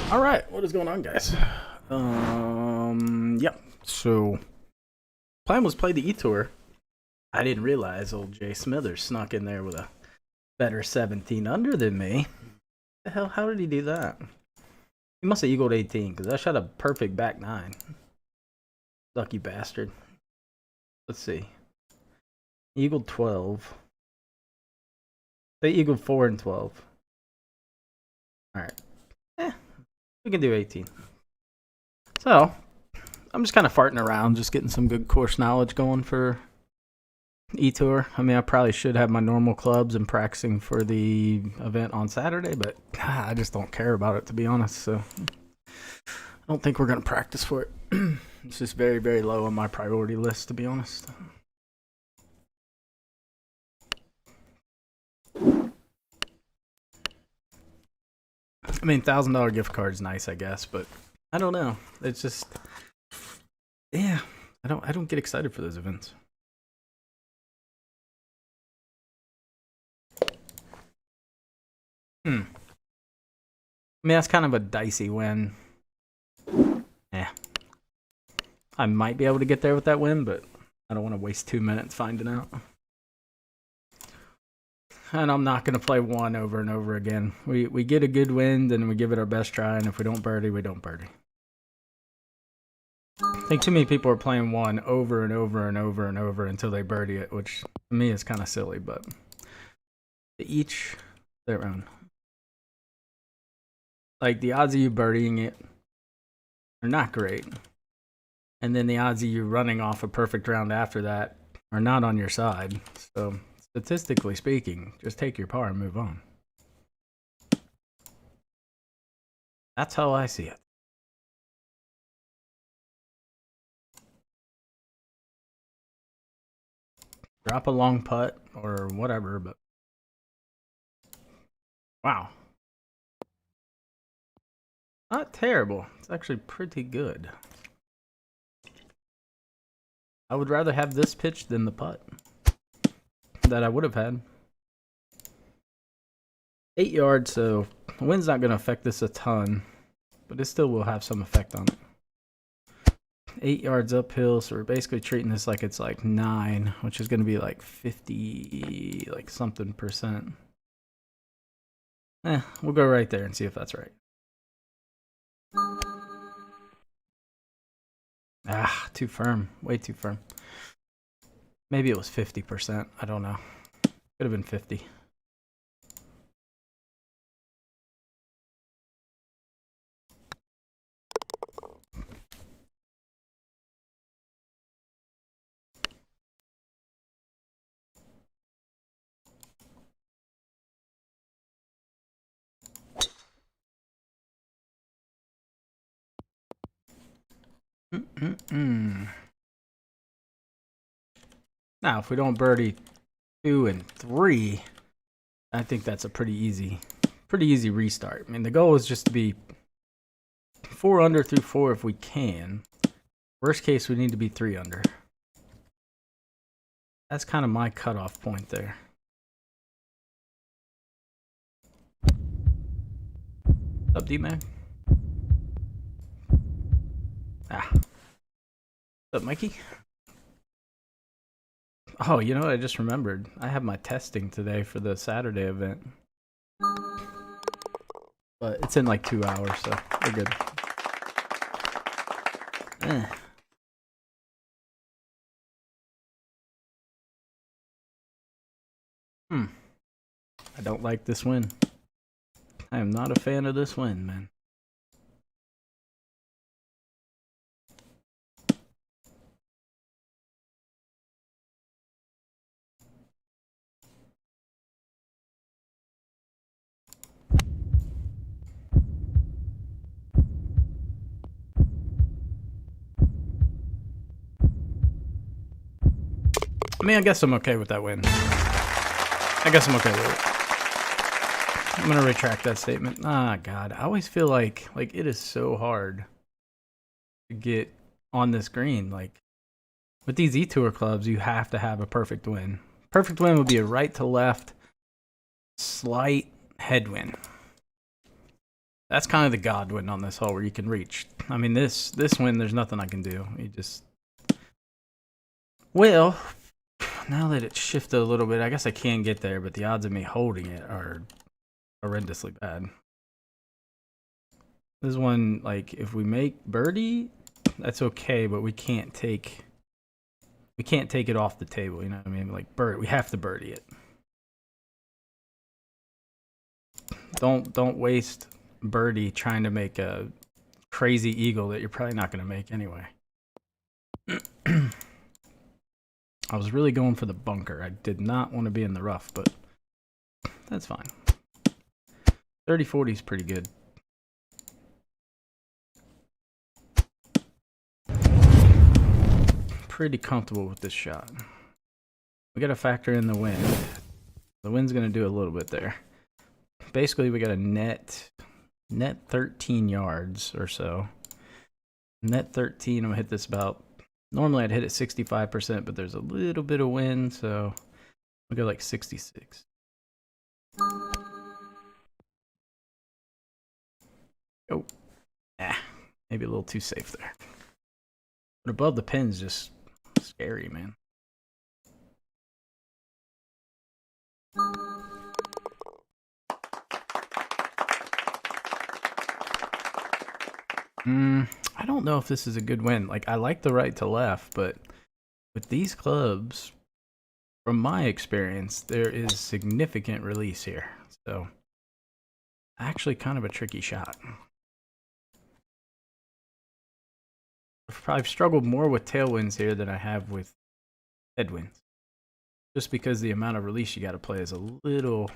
All right, what is going on, guys? Yep. So, plan was play the eTOUR. I didn't realize old Jay Smithers snuck in there with a better 17 under than me. The hell? How did he do that? He must have eagled 18 because I shot a perfect back 9. Lucky bastard. Let's see. Eagled 12. They eagled 4 and 12. All right. We can do 18. So, I'm just kind of farting around, just getting some good course knowledge going for eTOUR. I mean, I probably should have my normal clubs and practicing for the event on Saturday, but I just don't care about it, to be honest. So, I don't think we're going to practice for it. It's just very, very low on my priority list, to be honest. I mean, $1,000 gift card is nice, I guess, but I don't know. It's just, yeah, I don't get excited for those events. I mean, that's kind of a dicey win. Yeah, I might be able to get there with that win, but I don't want to waste 2 minutes finding out. And I'm not going to play one over and over again. We get a good win, then we give it our best try, and if we don't birdie, we don't birdie. I think too many people are playing one over and over and over and over until they birdie it, which to me is kind of silly, but each their own. Like, the odds of you birdieing it are not great. And then the odds of you running off a perfect round after that are not on your side. So, statistically speaking, just take your par and move on. That's how I see it. Drop a long putt or whatever, but wow. Not terrible. It's actually pretty good. I would rather have this pitch than the putt that I would have had. 8 yards, so the wind's not going to affect this a ton, but it still will have some effect on it. 8 yards uphill, so we're basically treating this like it's like 9, which is going to be like 50, like something percent. We'll go right there and see if that's right. Ah, too firm. Way too firm. Maybe it was 50%. I don't know. Could have been 50. Now, if we don't birdie 2 and 3, I think that's a pretty easy restart. I mean, the goal is just to be 4 under through 4 if we can. Worst case, we need to be 3 under. That's kind of my cutoff point there. What's up, D-Mag? Ah. What's up, Mikey? Oh, you know what I just remembered? I have my testing today for the Saturday event. But it's in like 2 hours, so we're good. I don't like this win. I am not a fan of this win, man. I mean, I guess I'm okay with that win. I guess I'm okay with it. I'm gonna retract that statement. Ah, God. I always feel like it is so hard to get on this green. Like, with these eTOUR clubs, you have to have a perfect win. Perfect win would be a right to left, slight headwind. That's kind of the Godwin on this hole where you can reach. I mean, this win, there's nothing I can do. You just... Well, now that it's shifted a little bit, I guess I can get there, but the odds of me holding it are horrendously bad. This one, like, if we make birdie, that's okay, but we can't take it off the table, you know what I mean? Like, we have to birdie it. Don't waste birdie trying to make a crazy eagle that you're probably not going to make anyway. I was really going for the bunker. I did not want to be in the rough, but that's fine. 30-40 is pretty good. Pretty comfortable with this shot. We got to factor in the wind. The wind's going to do a little bit there. Basically, we got a net 13 yards or so. Net 13, I'm going to hit this about... Normally, I'd hit it 65%, but there's a little bit of wind, so we'll go like 66. Oh, maybe a little too safe there. But above the pin's just scary, man. I don't know if this is a good win. Like, I like the right to left, but with these clubs, from my experience, there is significant release here. So, actually kind of a tricky shot. I've struggled more with tailwinds here than I have with headwinds. Just because the amount of release you got to play is a little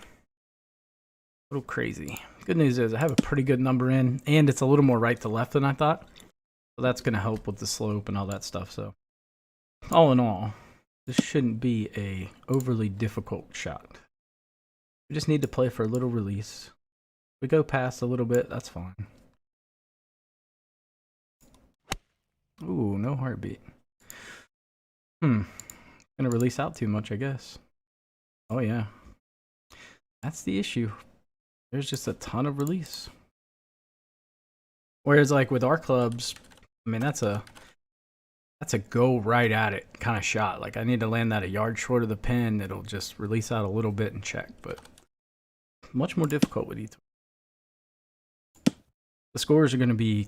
crazy. Good news is I have a pretty good number in, and it's a little more right to left than I thought. So that's going to help with the slope and all that stuff. So all in all, this shouldn't be a overly difficult shot. We just need to play for a little release. If we go past a little bit, that's fine. Ooh, no heartbeat. Gonna release out too much, I guess. Oh yeah. That's the issue. There's just a ton of release. Whereas like with our clubs, I mean that's a go right at it kind of shot. Like I need to land that a yard short of the pin. It'll just release out a little bit and check, but much more difficult with eTOUR. The scores are going to be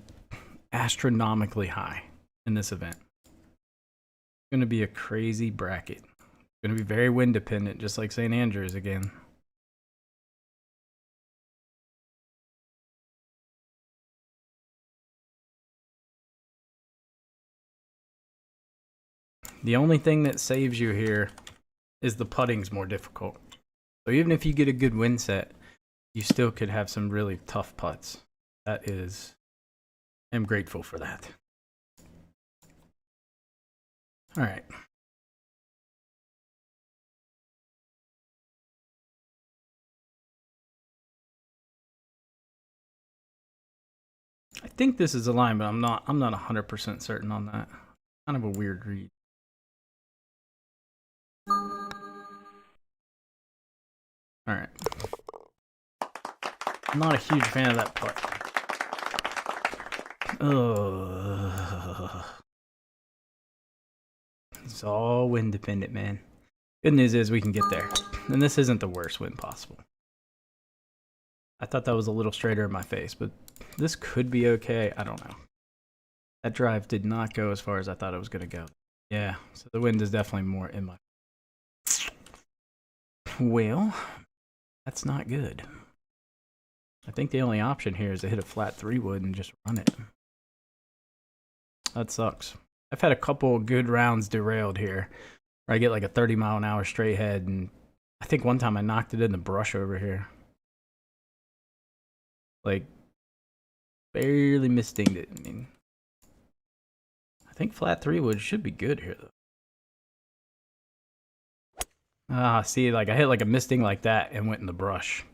astronomically high in this event. It's going to be a crazy bracket. It's going to be very wind dependent, just like St. Andrews again. The only thing that saves you here is the putting's more difficult. So even if you get a good wind set, you still could have some really tough putts. I'm grateful for that. All right. I think this is a line, but I'm not 100% certain on that. Kind of a weird read. All right. I'm not a huge fan of that putt. It's all wind dependent, man. Good news is we can get there. And this isn't the worst wind possible. I thought that was a little straighter in my face, but this could be okay. I don't know. That drive did not go as far as I thought it was going to go. Yeah, so the wind is definitely more in my... Well, that's not good. I think the only option here is to hit a flat 3-wood and just run it. That sucks. I've had a couple good rounds derailed here where I get like a 30-mile-an-hour straight head, and I think one time I knocked it in the brush over here. Like, barely misdinged it. I mean, I think flat 3-wood should be good here, though. Ah, see, like I hit like a misting like that and went in the brush.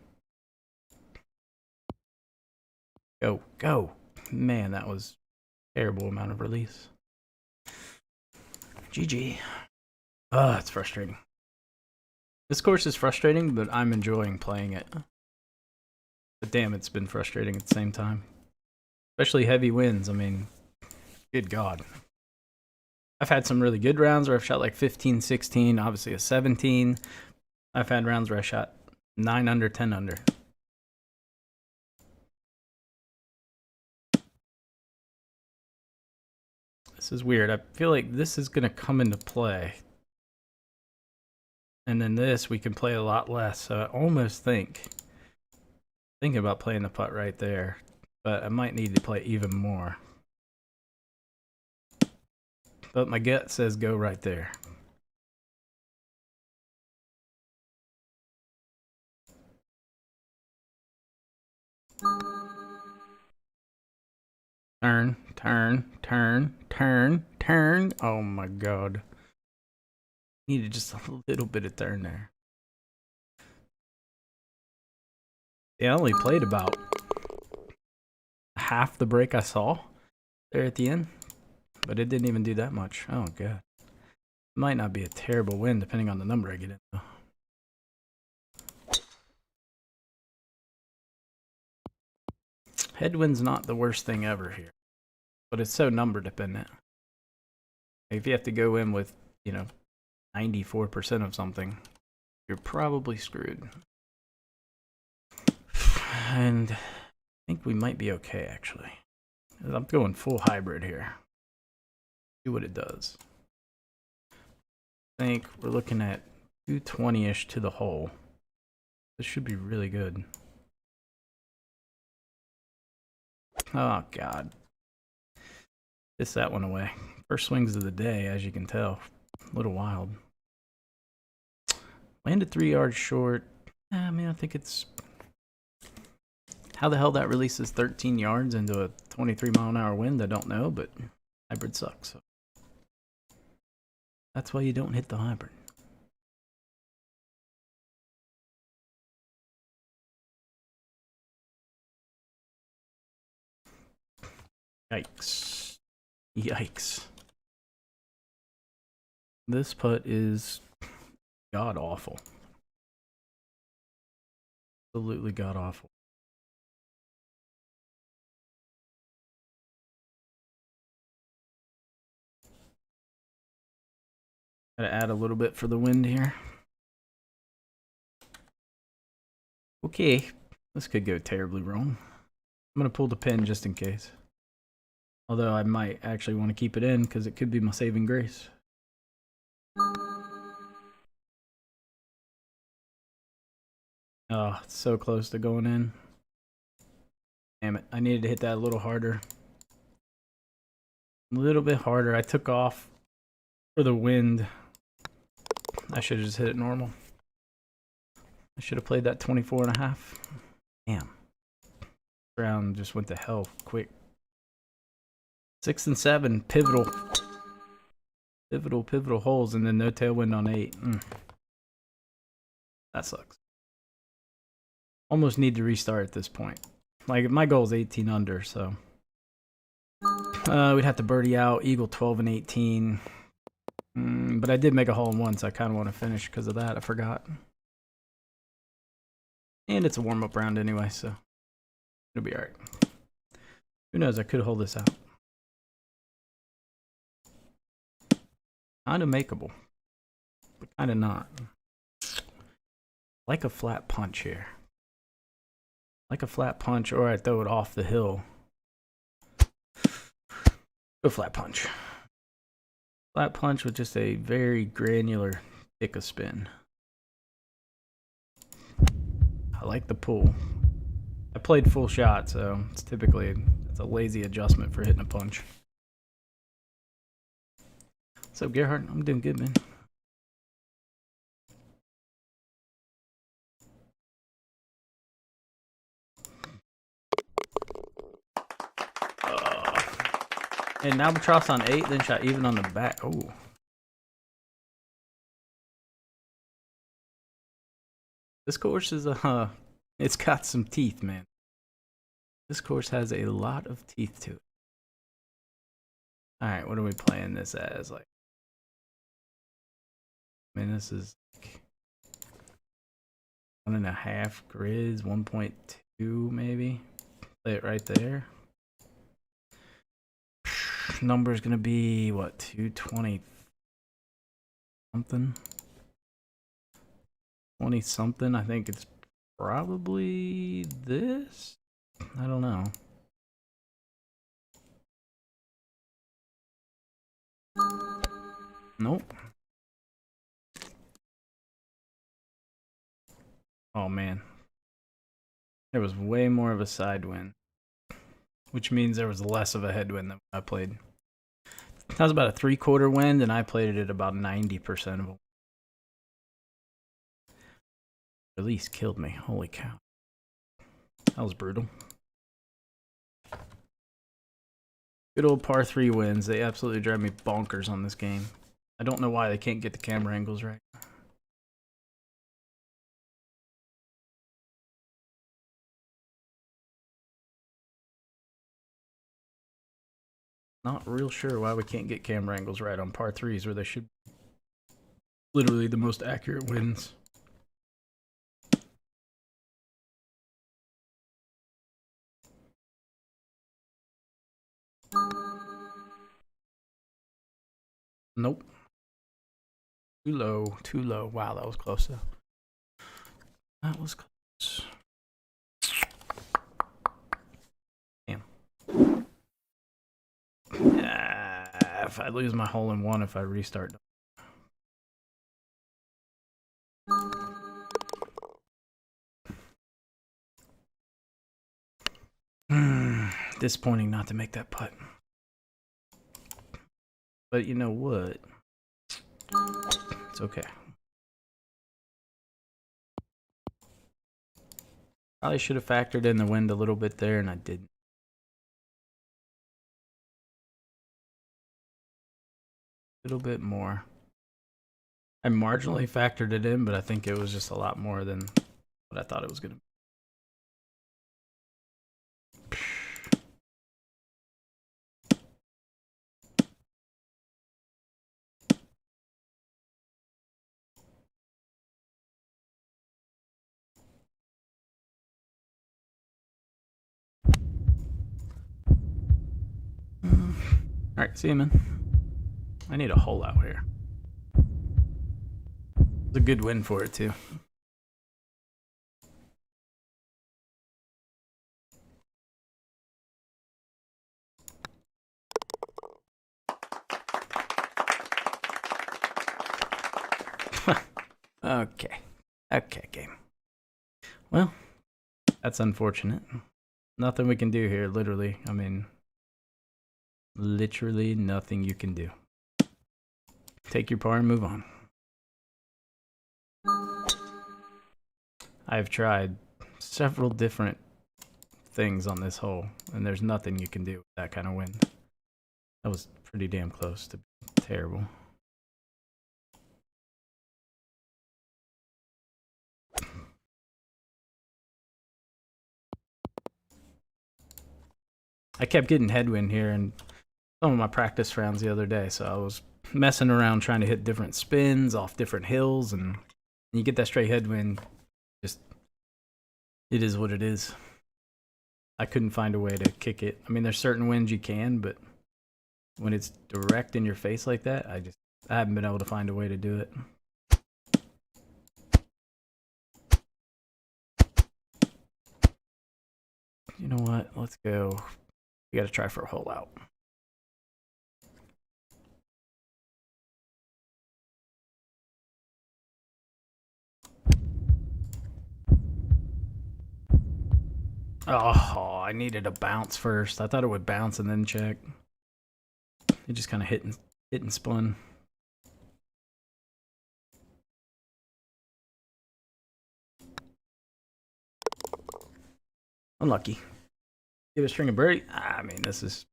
Go, go. Man, that was a terrible amount of release. GG. Ah, it's frustrating. This course is frustrating, but I'm enjoying playing it. But damn, it's been frustrating at the same time. Especially heavy winds. I mean, good God. I've had some really good rounds where I've shot like 15, 16, obviously a 17. I've had rounds where I shot 9 under, 10 under. This is weird. I feel like this is going to come into play. And then this, we can play a lot less. So I almost thinking about playing the putt right there. But I might need to play even more. But my gut says go right there. Turn, turn, turn, turn, turn. Oh my God. Needed just a little bit of turn there. Yeah, I only played about half the break I saw there at the end. But it didn't even do that much. Oh God. Might not be a terrible win depending on the number I get in though. Headwind's not the worst thing ever here. But it's so number dependent. If you have to go in with, 94% of something, you're probably screwed. And I think we might be okay, actually. I'm going full hybrid here. See what it does. I think we're looking at 220-ish to the hole. This should be really good. Oh, God. Pissed that one away. First swings of the day, as you can tell. A little wild. Landed 3 yards short. I mean, I think it's... How the hell that releases 13 yards into a 23-mile-an-hour wind, I don't know, but hybrid sucks. So. That's why you don't hit the hybrid. Yikes. Yikes. This putt is god-awful. Absolutely god-awful. Gotta add a little bit for the wind here. Okay, this could go terribly wrong. I'm gonna pull the pin just in case. Although I might actually want to keep it in because it could be my saving grace. Oh, it's so close to going in. Damn it, I needed to hit that a little harder. A little bit harder. I took off for the wind. I should have just hit it normal. I should have played that 24.5. Damn. Round just went to hell quick. 6 and 7, pivotal holes, and then no tailwind on 8. That sucks. Almost need to restart at this point. Like, my goal is 18 under, so we'd have to birdie out, eagle 12 and 18. But I did make a hole in one, so I kind of want to finish because of that. I forgot. And it's a warm-up round anyway, so it'll be alright. Who knows, I could hold this out. Kind of makeable, but kind of not. Like a flat punch here. Like a flat punch, or I throw it off the hill. Go flat punch. Flat punch with just a very granular thick of spin. I like the pull. I played full shot, so it's typically a lazy adjustment for hitting a punch. What's up, Gerhard? I'm doing good, man. And albatross on 8, then shot even on the back. Oh. This course is it's got some teeth, man. This course has a lot of teeth to it. All right, what are we playing this as? Like, I mean, this is like 1.5 grids, 1.2. 2 maybe. Play it right there. Number is gonna be what, 220 something, 20 something. I think it's probably this. I don't know. Nope. Oh man, there was way more of a side wind, which means there was less of a headwind than I played. That was about a 3/4 wind, and I played it at about 90% of them. Release killed me. Holy cow. That was brutal. Good old par 3 wins. They absolutely drive me bonkers on this game. I don't know why they can't get the camera angles right. Not real sure why we can't get camera angles right on par 3s where they should be literally the most accurate wins. Nope. Too low, too low. Wow, that was close though. That was close. Damn. If I lose my hole in one, if I restart. Disappointing not to make that putt. But you know what? It's okay. Probably should have factored in the wind a little bit there, and I didn't. A little bit more. I marginally factored it in, but I think it was just a lot more than what I thought it was going to be. Alright, see you, man. I need a hole out here. It's a good win for it, too. Okay. Okay, game. Well, that's unfortunate. Nothing we can do here, literally. I mean, literally nothing you can do. Take your par and move on. I've tried several different things on this hole, and there's nothing you can do with that kind of wind. That was pretty damn close to terrible. I kept getting headwind here in some of my practice rounds the other day, so I was messing around trying to hit different spins off different hills, and you get that straight headwind. Just, it is what it is. I couldn't find a way to kick it. I mean, there's certain winds you can, but when it's direct in your face like that, I haven't been able to find a way to do it. You know what? Let's go. We got to try for a hole out. Oh, I needed a bounce first. I thought it would bounce and then check. It just kind of hit and spun. Unlucky. Give a string of birdie. I mean, this is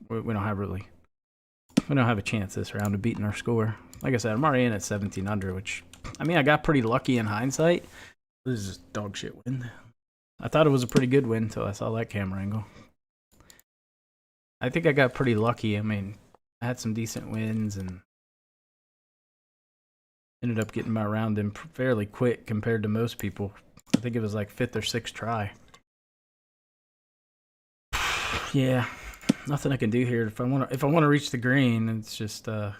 we don't have a chance this round of beating our score. Like I said, I'm already in at 17 under, which I mean I got pretty lucky in hindsight. This is just dog shit wind. I thought it was a pretty good win until I saw that camera angle. I think I got pretty lucky. I mean, I had some decent wins and ended up getting my round in fairly quick compared to most people. I think it was like 5th or 6th try. Yeah, nothing I can do here. If I want to reach the green, it's just not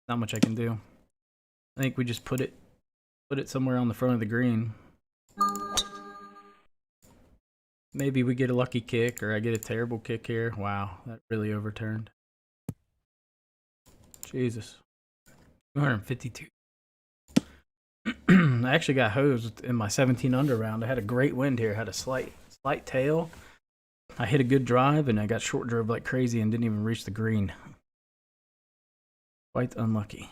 much I can do. I think we just put it somewhere on the front of the green. Maybe we get a lucky kick, or I get a terrible kick here. Wow, that really overturned. Jesus. 252. I actually got hosed in my 17 under round. I had a great wind here. Had a slight tail. I hit a good drive, and I got short drove like crazy and didn't even reach the green. Quite unlucky.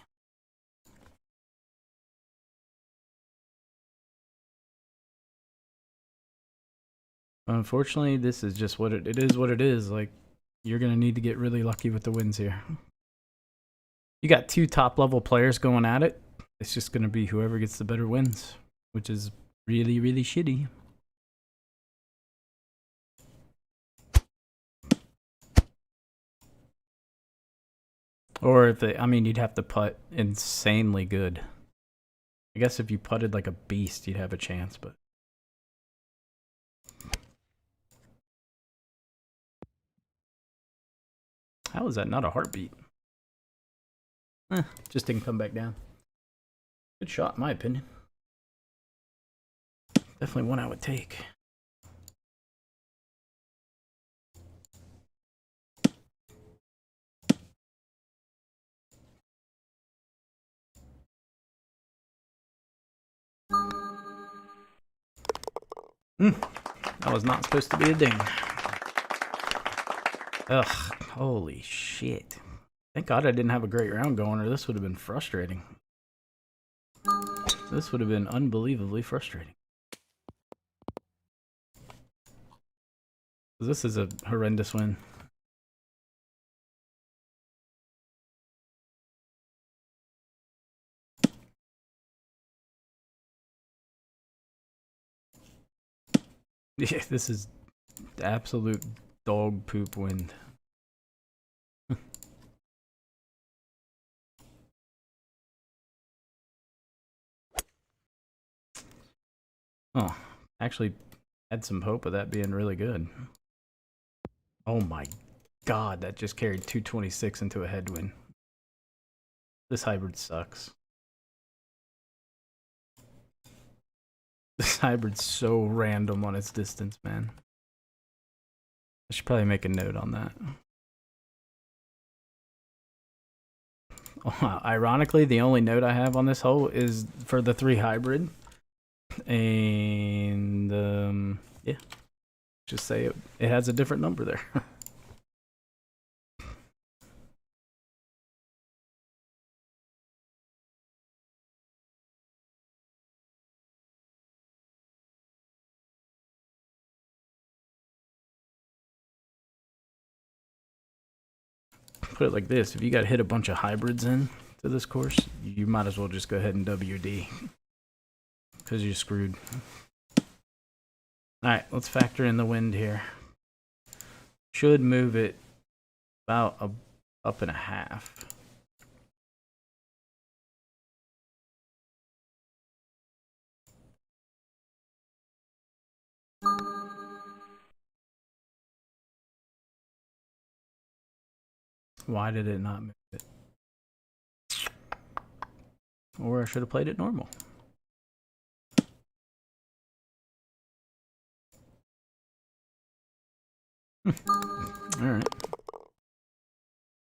Unfortunately, this is just what it is. What it is. Like, you're gonna need to get really lucky with the wins here. You got two top level players going at it. It's just gonna be whoever gets the better wins, which is really, really shitty. Or if they, I mean, you'd have to putt insanely good. I guess if you putted like a beast, you'd have a chance, but. How is that not a heartbeat? Just didn't come back down. Good shot, in my opinion. Definitely one I would take. That was not supposed to be a ding. Ugh, holy shit. Thank God I didn't have a great round going, or this would have been frustrating. This would have been unbelievably frustrating. This is a horrendous win. Yeah, this is absolute dog poop wind. Oh, actually had some hope of that being really good. Oh my God, that just carried 226 into a headwind. This hybrid sucks. This hybrid's so random on its distance, man. I should probably make a note on that. Ironically, the only note I have on this hole is for the 3 hybrid. And yeah, just say it has a different number there. Put it like this: if you got to hit a bunch of hybrids in to this course, you might as well just go ahead and WD, because you're screwed. All right, let's factor in the wind here. Should move it about a up and a half. Why did it not move it? Or I should have played it normal. Alright.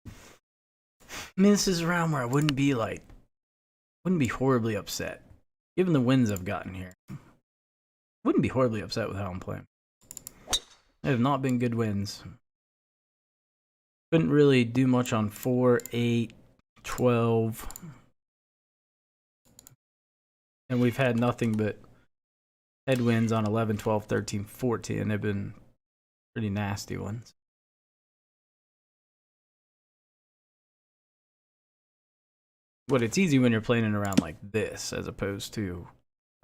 I mean, this is a round where I wouldn't be horribly upset. Given the wins I've gotten here. Wouldn't be horribly upset with how I'm playing. They have not been good wins. Couldn't really do much on 4, 8, 12. And we've had nothing but headwinds on 11, 12, 13, 14. They've been pretty nasty ones. But it's easy when you're playing it around like this, as opposed to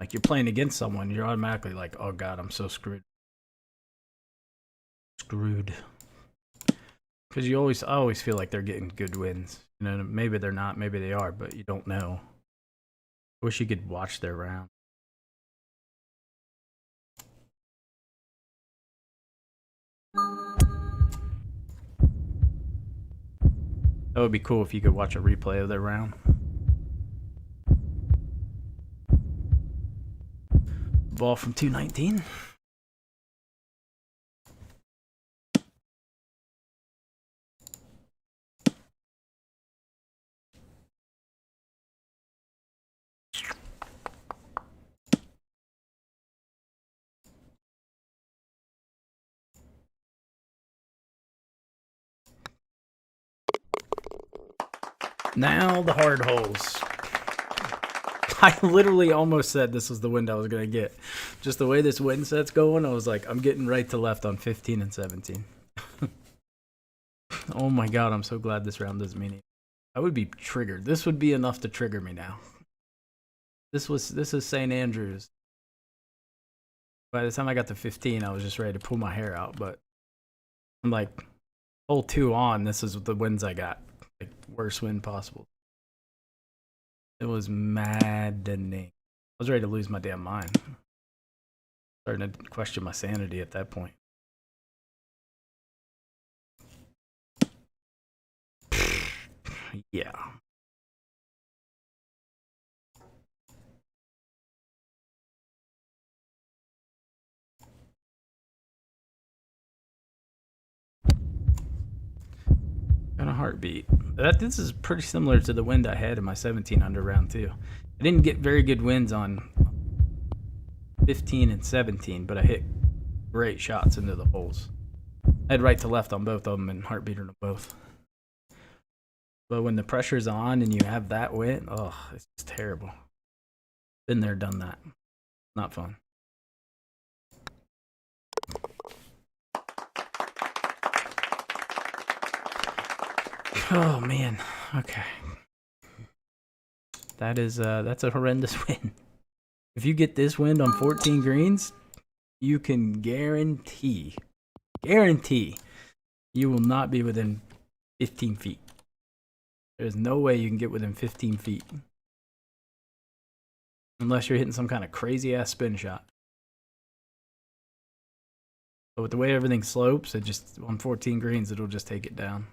like you're playing against someone, you're automatically like, oh God, I'm so screwed. Screwed. Because I always feel like they're getting good wins. You know, maybe they're not, maybe they are, but you don't know. I wish you could watch their round. That would be cool if you could watch a replay of their round. Ball from 219. Now the hard holes. I literally almost said this was the wind I was going to get. Just the way this wind set's going, I was like, I'm getting right to left on 15 and 17. Oh my god, I'm so glad this round doesn't mean anything. I would be triggered. This would be enough to trigger me now. This is St. Andrews. By the time I got to 15, I was just ready to pull my hair out, but I'm like, hole 2 on, this is the wins I got. Like, worst win possible. It was maddening. I was ready to lose my damn mind. Starting to question my sanity at that point. Yeah. And a heartbeat. This is pretty similar to the wind I had in my 17 under round 2. I didn't get very good wins on 15 and 17, but I hit great shots into the holes. I had right to left on both of them and heartbeat on both. But when the pressure's on and you have that wind, oh, it's just terrible. Been there, done that. Not fun. Oh man. Okay. That's a horrendous win. If you get this wind on 14 greens, you can guarantee you will not be within 15 feet. There's no way you can get within 15 feet. Unless you're hitting some kind of crazy ass spin shot. But with the way everything slopes, it just, on 14 greens, it'll just take it down.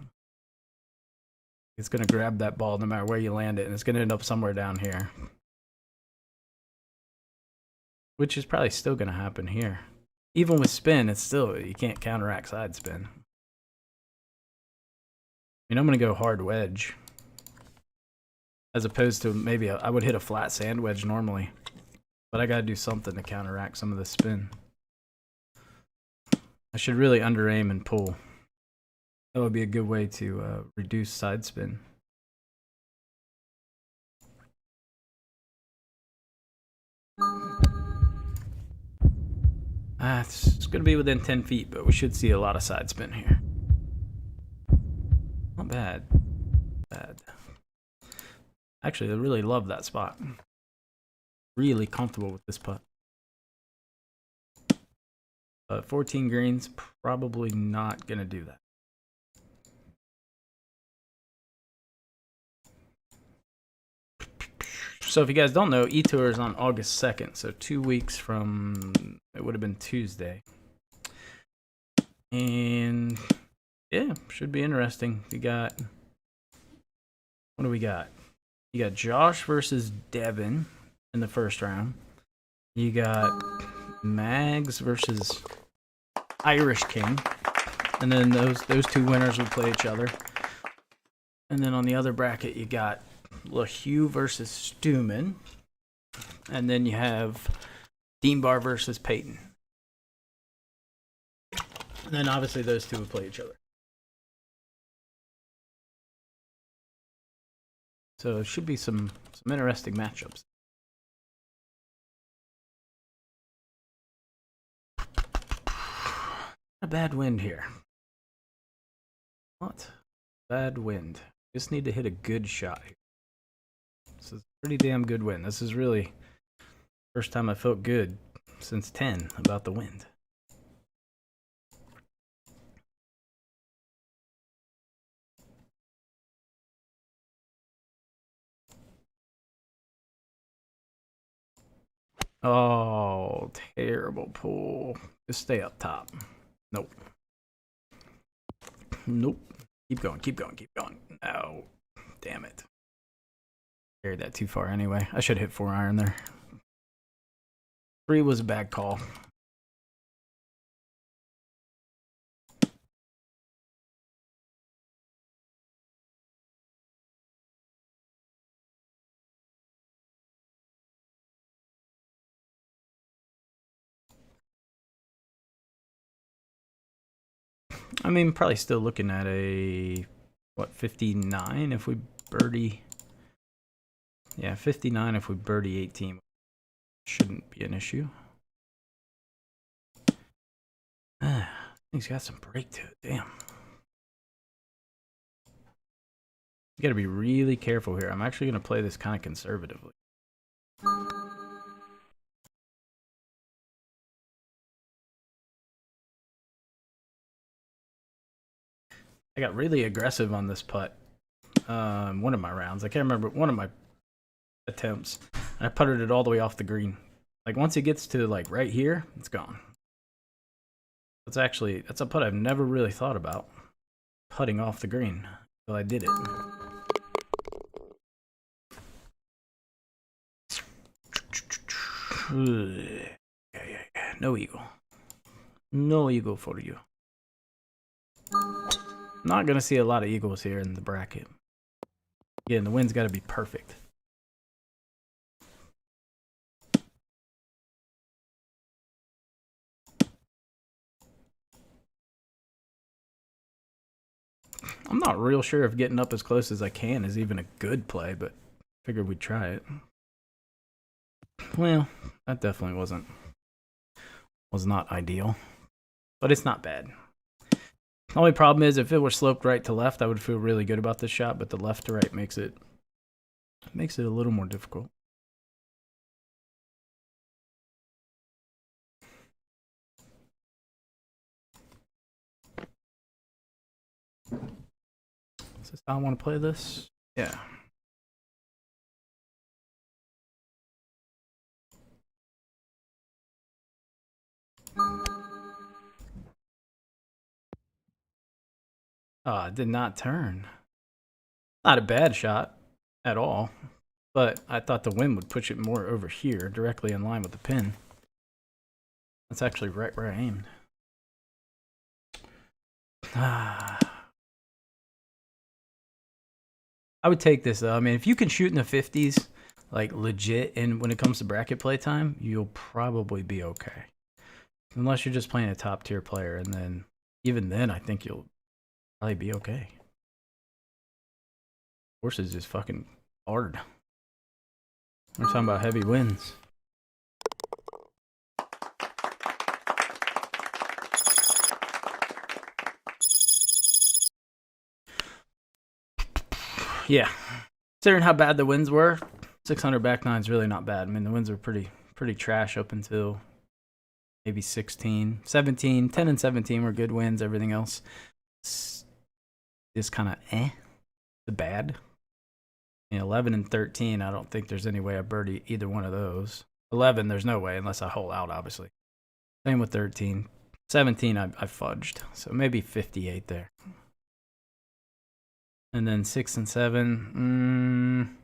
It's going to grab that ball no matter where you land it, and it's going to end up somewhere down here. Which is probably still going to happen here. Even with spin, it's still, you can't counteract side spin. I mean, I'm going to go hard wedge. As opposed to maybe I would hit a flat sand wedge normally. But I got to do something to counteract some of the spin. I should really under aim and pull. That would be a good way to reduce side spin. It's going to be within 10 feet, but we should see a lot of side spin here. Not bad. Bad. Actually, I really love that spot. Really comfortable with this putt. 14 greens, probably not going to do that. So if you guys don't know, eTOUR is on August 2nd, so 2 weeks from, it would have been Tuesday. And yeah, should be interesting. We got, what do we got? You got Josh versus Devin in the first round. You got Mags versus Irish King. And then those two winners will play each other. And then on the other bracket, you got LaHue versus Stuman. And then you have Deanbar versus Peyton. And then obviously those two would play each other. So it should be some interesting matchups. A bad wind here. What? Bad wind. Just need to hit a good shot. This is a pretty damn good wind. This is really first time I felt good since 10 about the wind. Oh, terrible pull. Just stay up top. Nope. Nope. Keep going, keep going, keep going. No. Damn it. Carried that too far anyway. I should hit 4-iron there. 3 was a bad call. I mean, probably still looking at a, what, 59 if we birdie. Yeah, 59 if we birdie 18. Shouldn't be an issue. He's got some break to it. Damn. You got to be really careful here. I'm actually going to play this kind of conservatively. I got really aggressive on this putt. One of my rounds. I can't remember. One of my attempts. I putted it all the way off the green. Like once it gets to like right here, it's gone. That's a putt I've never really thought about. Putting off the green. Well, I did it. Yeah. No eagle. No eagle for you. Not gonna see a lot of eagles here in the bracket. Again, the wind's got to be perfect. I'm not real sure if getting up as close as I can is even a good play, but figured we'd try it. Well, that definitely was not ideal, but it's not bad. The only problem is if it were sloped right to left, I would feel really good about this shot, but the left to right makes it a little more difficult. Is this how I want to play this? Yeah. It did not turn. Not a bad shot at all, but I thought the wind would push it more over here, directly in line with the pin. That's actually right where I aimed. I would take this though. I mean, if you can shoot in the 50s, like legit, and when it comes to bracket play time, you'll probably be okay. Unless you're just playing a top tier player, and then even then, I think you'll probably be okay. Course is just fucking hard. We're talking about heavy winds. Yeah. Considering how bad the winds were, 600 back nine is really not bad. I mean, the winds were pretty trash up until maybe 16, 17, 10 and 17 were good wins. Everything else is kind of the bad. 11 and 13, I don't think there's any way I birdie either one of those. 11, there's no way unless I hole out, obviously. Same with 13. 17, I fudged. So maybe 58 there. And then 6 and 7.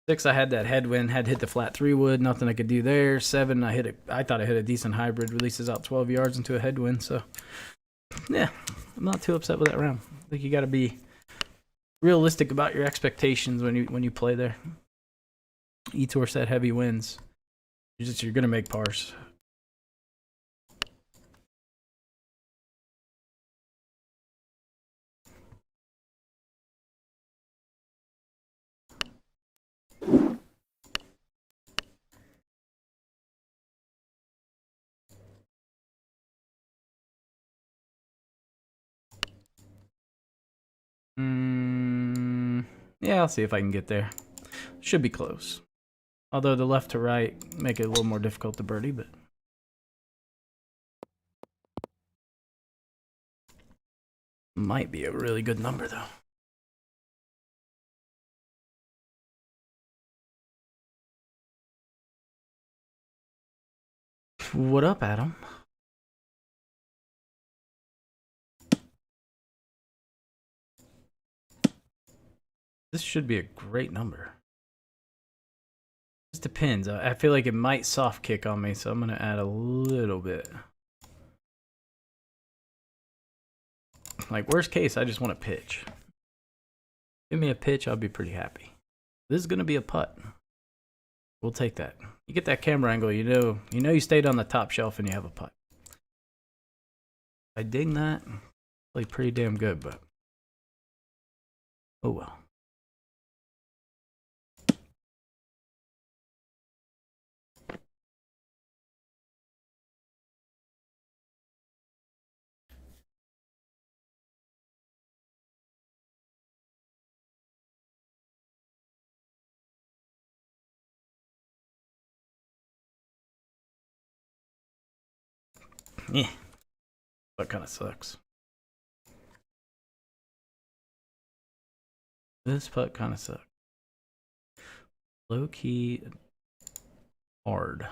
6, I had that headwind, had to hit the flat 3 wood, nothing I could do there. 7, I thought I hit a decent hybrid, releases out 12 yards into a headwind. So, yeah, I'm not too upset with that round. I think you got to be realistic about your expectations when you play there. eTOUR said heavy wins. You're gonna make pars. Yeah, I'll see if I can get there. Should be close. Although the left to right make it a little more difficult to birdie, but might be a really good number though. What up, Adam? This should be a great number. Just depends. I feel like it might soft kick on me, so I'm gonna add a little bit. Like worst case, I just want a pitch. Give me a pitch, I'll be pretty happy. This is gonna be a putt. We'll take that. You get that camera angle, you know you stayed on the top shelf and you have a putt. I ding that. Played pretty damn good, but oh well. Yeah. That kind of sucks. This putt kind of sucks. Low key hard.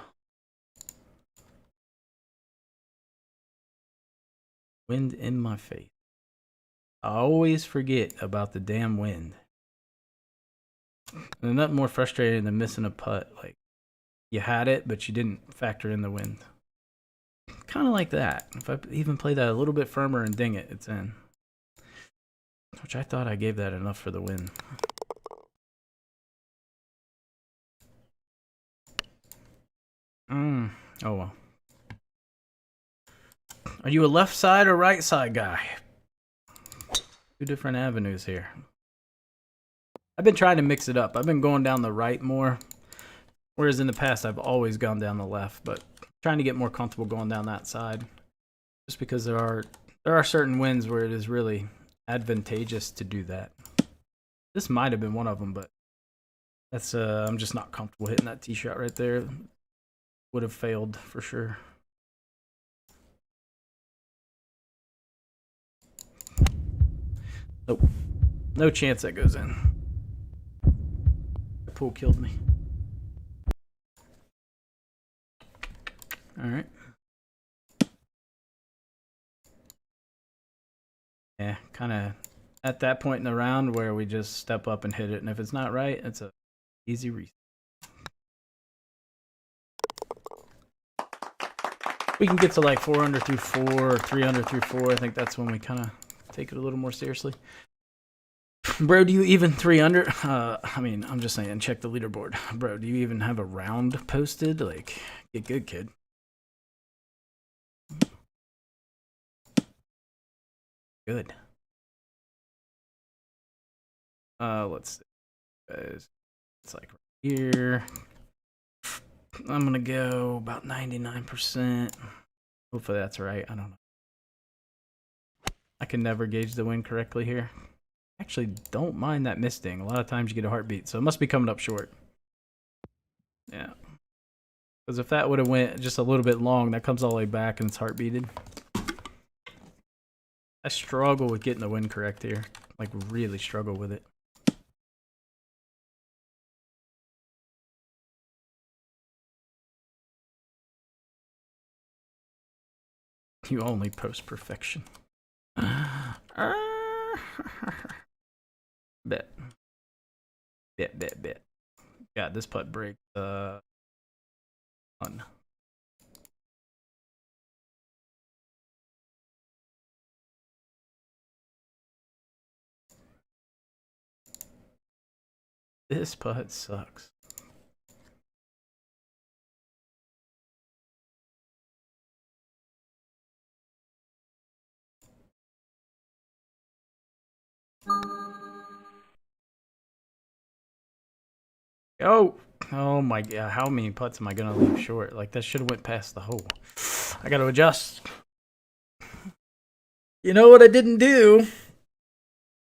Wind in my face. I always forget about the damn wind. And nothing more frustrating than missing a putt. Like, you had it, but you didn't factor in the wind. Kind of like that. If I even play that a little bit firmer and ding it, it's in. Which I thought I gave that enough for the win. Oh well. Are you a left side or right side guy? Two different avenues here. I've been trying to mix it up. I've been going down the right more. Whereas in the past, I've always gone down the left. But trying to get more comfortable going down that side. Just because there are certain winds where it is really advantageous to do that. This might have been one of them, but that's I'm just not comfortable hitting that tee shot right there. Would have failed for sure. Nope. No chance that goes in. The pool killed me. All right. Yeah, kind of at that point in the round where we just step up and hit it, and if it's not right, it's a easy reset. We can get to like 4 under through 4 or 3 under through 4. I think that's when we kind of take it a little more seriously. Bro, do you even 3 under? I mean, I'm just saying, check the leaderboard. Bro, do you even have a round posted? Like, get good, kid. Good. Let's see. Guys, it's like right here. I'm gonna go about 99%. Hopefully that's right. I don't know. I can never gauge the wind correctly here. Actually, don't mind that misting. A lot of times you get a heartbeat, so it must be coming up short. Yeah. Because if that would have went just a little bit long, that comes all the way back and it's heartbeated. I struggle with getting the wind correct here. Like, really struggle with it. You only post perfection. Bet. Yeah, this putt breaks. Fun. This putt sucks. Oh my god, how many putts am I gonna leave short? Like, that should have went past the hole. I gotta adjust. You know what I didn't do?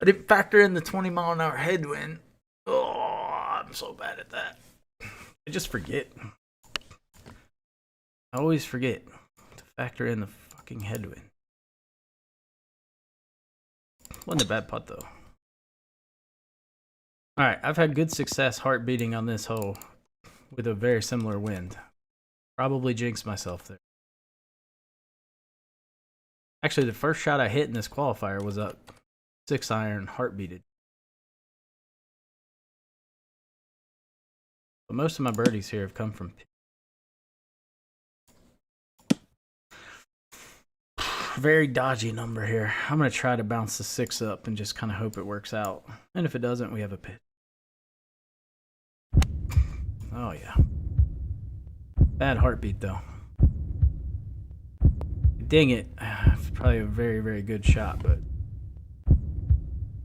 I didn't factor in the 20-mile-an-hour headwind. Oh, I'm so bad at that. I just forget. I always forget to factor in the fucking headwind. Wasn't a bad putt though. Alright, I've had good success heart beating on this hole with a very similar wind. Probably jinxed myself there. Actually, the first shot I hit in this qualifier was a 6-iron heart beated. But most of my birdies here have come from very dodgy number here. I'm going to try to bounce the 6 up and just kind of hope it works out. And if it doesn't, we have a pit. Oh, yeah. Bad heartbeat, though. Dang it. It's probably a very, very good shot, but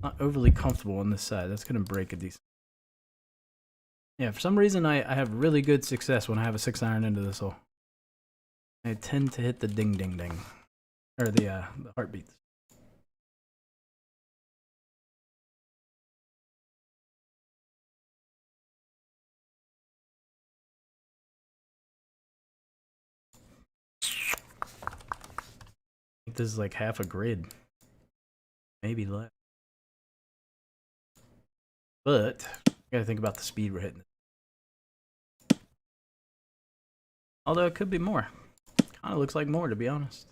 not overly comfortable on this side. That's going to break a decent. Yeah, for some reason, I have really good success when I have a 6-iron into this hole. I tend to hit the ding-ding-ding. Or the heartbeats. I think this is like half a grid. Maybe less. But I gotta think about the speed we're hitting. Although it could be more. Kind of looks like more, to be honest.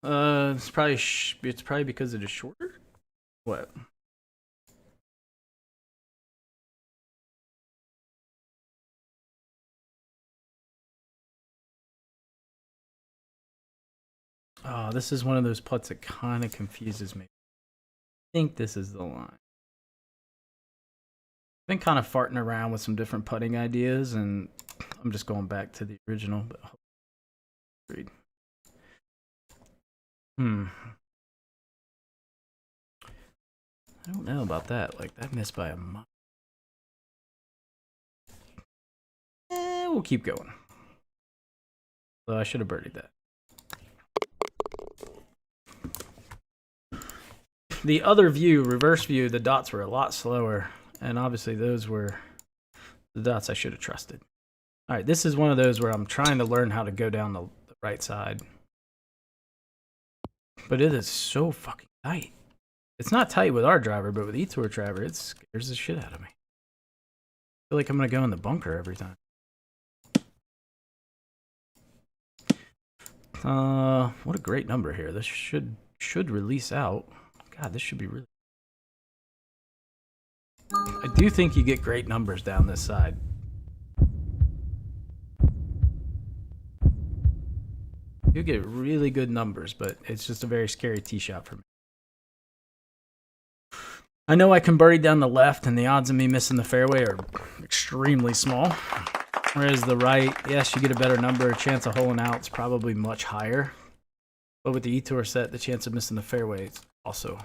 It's probably because it is shorter. What? Oh, this is one of those putts that kind of confuses me. I think this is the line. I've been kind of farting around with some different putting ideas, and I'm just going back to the original. But read. I don't know about that. Like, that missed by a mile. We'll keep going. So I should have birdied that. The other view, reverse view, the dots were a lot slower. And obviously those were the dots I should have trusted. All right, this is one of those where I'm trying to learn how to go down the right side. But it is so fucking tight. It's not tight with our driver, but with eTOUR driver, it scares the shit out of me. I feel like I'm going to go in the bunker every time. What a great number here. This should release out. God, this should be really... I do think you get great numbers down this side. You get really good numbers, but it's just a very scary tee shot for me. I know I can birdie down the left, and the odds of me missing the fairway are extremely small. Whereas the right, yes, you get a better number. A chance of holing out is probably much higher. But with the eTOUR set, the chance of missing the fairway is also.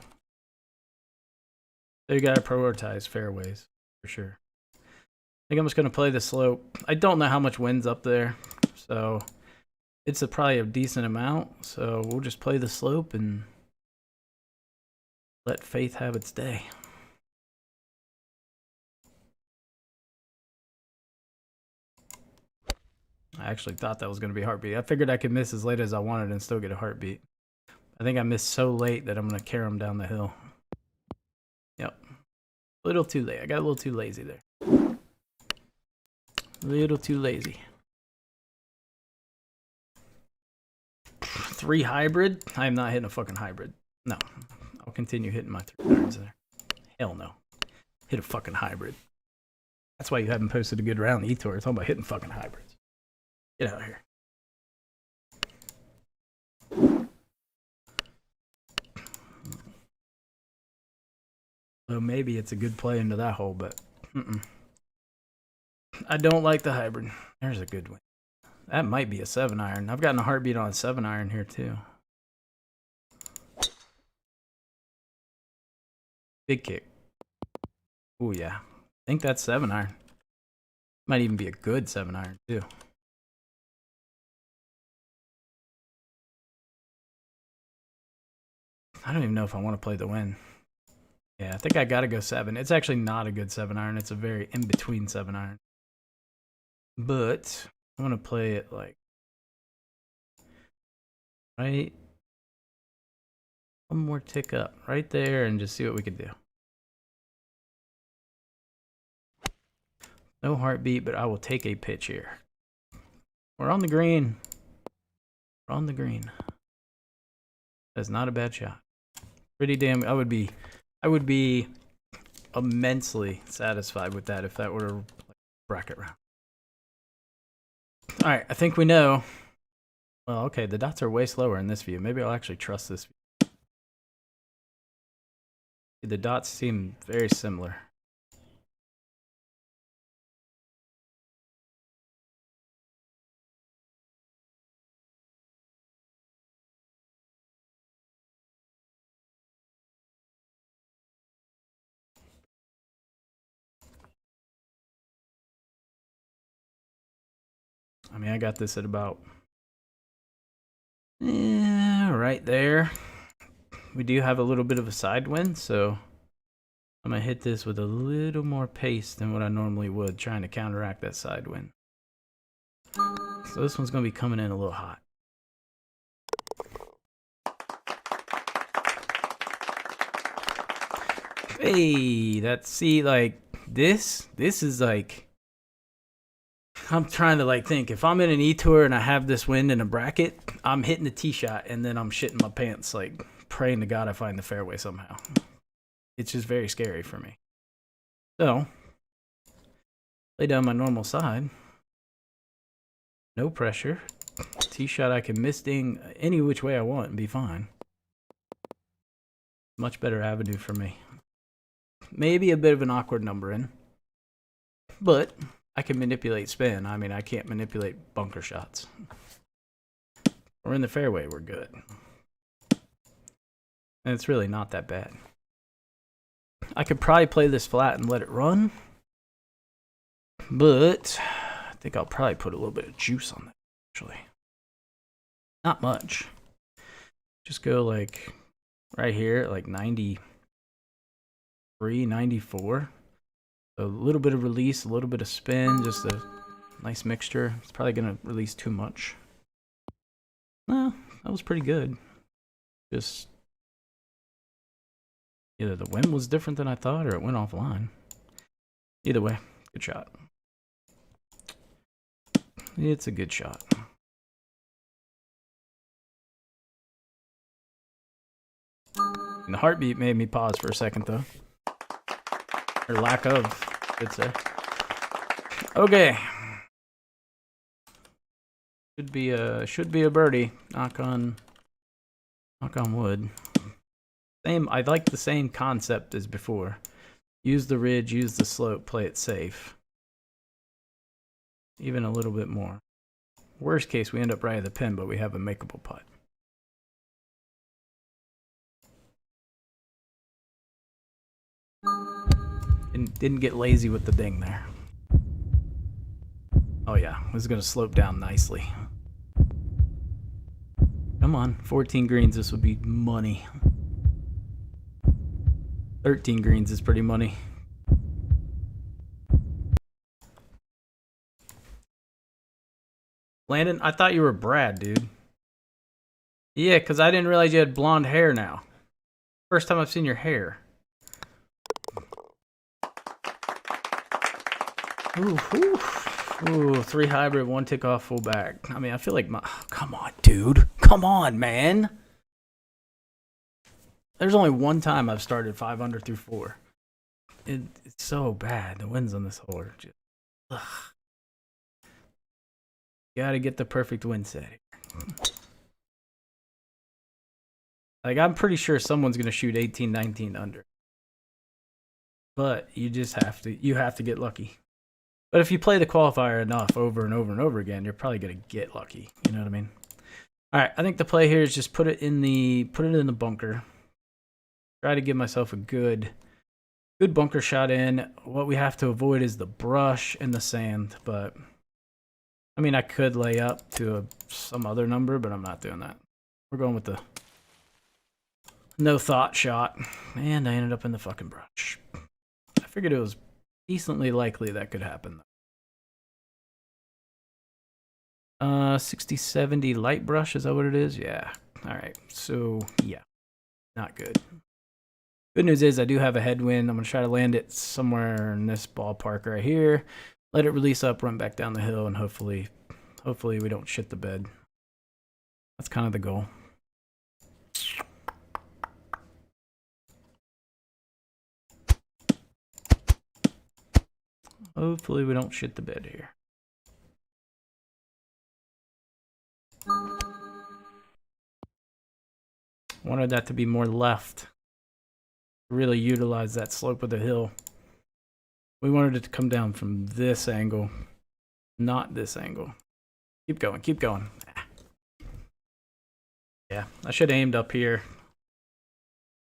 So you gotta prioritize fairways, for sure. I think I'm just gonna play the slope. I don't know how much wind's up there, so it's probably a decent amount. So we'll just play the slope and let faith have its day. I actually thought that was going to be a heartbeat. I figured I could miss as late as I wanted and still get a heartbeat. I think I missed so late that I'm going to carry him down the hill. Yep. A little too late. I got a little too lazy there. A little too lazy. 3 hybrid? I am not hitting a fucking hybrid. No. I'll continue hitting my 3 irons there. Hell no. Hit a fucking hybrid. That's why you haven't posted a good round in eTOUR. It's all about hitting fucking hybrids. Get out of here. So maybe it's a good play into that hole, but I don't like the hybrid. There's a good one. That might be a 7-iron. I've gotten a heartbeat on a 7-iron here too. Big kick. Oh yeah. I think that's 7-iron. Might even be a good 7-iron too. I don't even know if I want to play the win. Yeah, I think I gotta go 7. It's actually not a good 7-iron. It's a very in-between 7-iron. But I want to play it like right, one more tick up right there and just see what we can do. No heartbeat, but I will take a pitch here. We're on the green. We're on the green. That's not a bad shot. Pretty damn. I would be immensely satisfied with that if that were bracket round. All right, I think we know. Well, okay, the dots are way slower in this view. Maybe I'll actually trust this view. The dots seem very similar. I mean, I got this at about right there. We do have a little bit of a side wind, so I'm going to hit this with a little more pace than what I normally would, trying to counteract that side wind. So this one's going to be coming in a little hot. Hey, see, like, this is like, I'm trying to like think, if I'm in an eTOUR and I have this wind in a bracket, I'm hitting the tee shot and then I'm shitting my pants, like praying to God I find the fairway somehow. It's just very scary for me. So, lay down my normal side. No pressure. Tee shot I can miss ding any which way I want and be fine. Much better avenue for me. Maybe a bit of an awkward number in, but I can manipulate spin. I mean, I can't manipulate bunker shots. We're in the fairway, we're good. And it's really not that bad. I could probably play this flat and let it run, but I think I'll probably put a little bit of juice on that, actually. Not much. Just go like right here, like 93, 94. A little bit of release, a little bit of spin, just a nice mixture. It's probably going to release too much. No, that was pretty good. Just either the wind was different than I thought or it went offline. Either way, good shot. It's a good shot. And the heartbeat made me pause for a second, though. Or lack of, I'd say. Okay. Should be a birdie. Knock on wood. I like the same concept as before. Use the ridge, use the slope, play it safe. Even a little bit more. Worst case, we end up right at the pin, but we have a makeable putt. And didn't get lazy with the ding there. Oh yeah, this is going to slope down nicely. Come on, 14 greens, this would be money. 13 greens is pretty money. Landon, I thought you were Brad, dude. Yeah, because I didn't realize you had blonde hair now. First time I've seen your hair. Ooh, 3 hybrid, 1 tick off, full back. I mean, I feel like come on, dude. Come on, man. There's only one time I've started 5 under through 4. It's so bad. The winds on this hole are just... Ugh. Gotta get the perfect wind set here. Like, I'm pretty sure someone's gonna shoot 18, 19 under. But you just have to get lucky. But if you play the qualifier enough over and over and over again, you're probably gonna get lucky. You know what I mean? All right, I think the play here is just put it in the bunker. Try to give myself a good bunker shot in. What we have to avoid is the brush and the sand. But I mean, I could lay up to some other number, but I'm not doing that. We're going with the no thought shot, and I ended up in the fucking brush. I figured it was decently likely that could happen. 60-70 light brush, is that what it is? Yeah. All right. So, yeah. Not good. Good news is I do have a headwind. I'm going to try to land it somewhere in this ballpark right here. Let it release up, run back down the hill, and hopefully we don't shit the bed. That's kind of the goal. Hopefully we don't shit the bed here. Wanted that to be more left. Really utilize that slope of the hill. We wanted it to come down from this angle, not this angle. Keep going, keep going. Yeah, I should have aimed up here.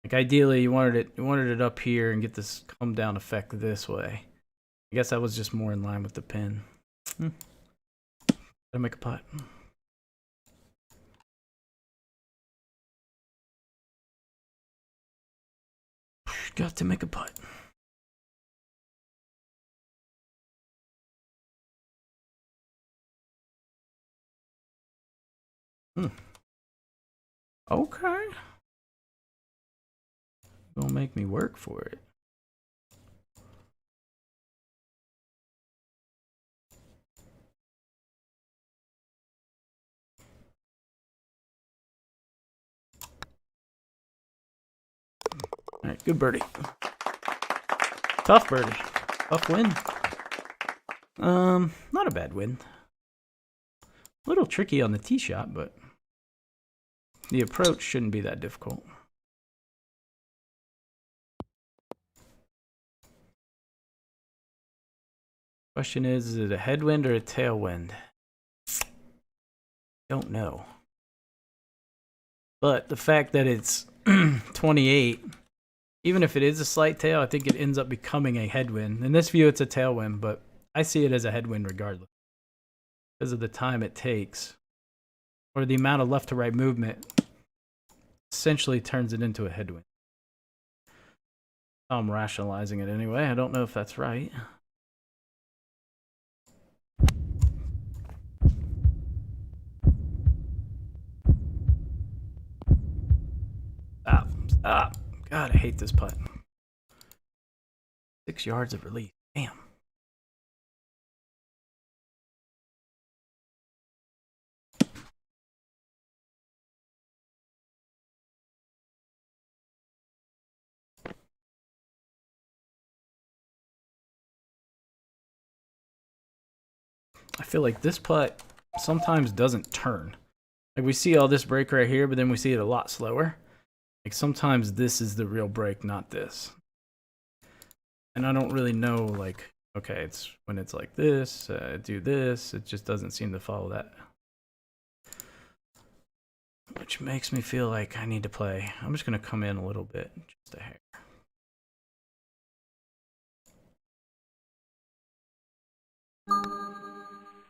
Like ideally you wanted it up here and get this come down effect this way. I guess that was just more in line with the pin. Gotta make a putt. Got to make a putt. Okay. Gonna make me work for it. Alright, good birdie. Tough birdie. Tough win. Not a bad win. A little tricky on the tee shot, but the approach shouldn't be that difficult. Question is it a headwind or a tailwind? Don't know. But the fact that it's 28, even if it is a slight tail, I think it ends up becoming a headwind. In this view, it's a tailwind, but I see it as a headwind regardless. Because of the time it takes, or the amount of left to right movement, essentially turns it into a headwind. I'm rationalizing it anyway. I don't know if that's right. Stop. Stop. God, I hate this putt. 6 yards of relief. Damn. I feel like this putt sometimes doesn't turn. Like we see all this break right here, but then we see it a lot slower. Like sometimes this is the real break, not this. And I don't really know, like, okay, it's when it's like this, do this, it just doesn't seem to follow that. Which makes me feel like I need to play. I'm just going to come in a little bit, just a hair.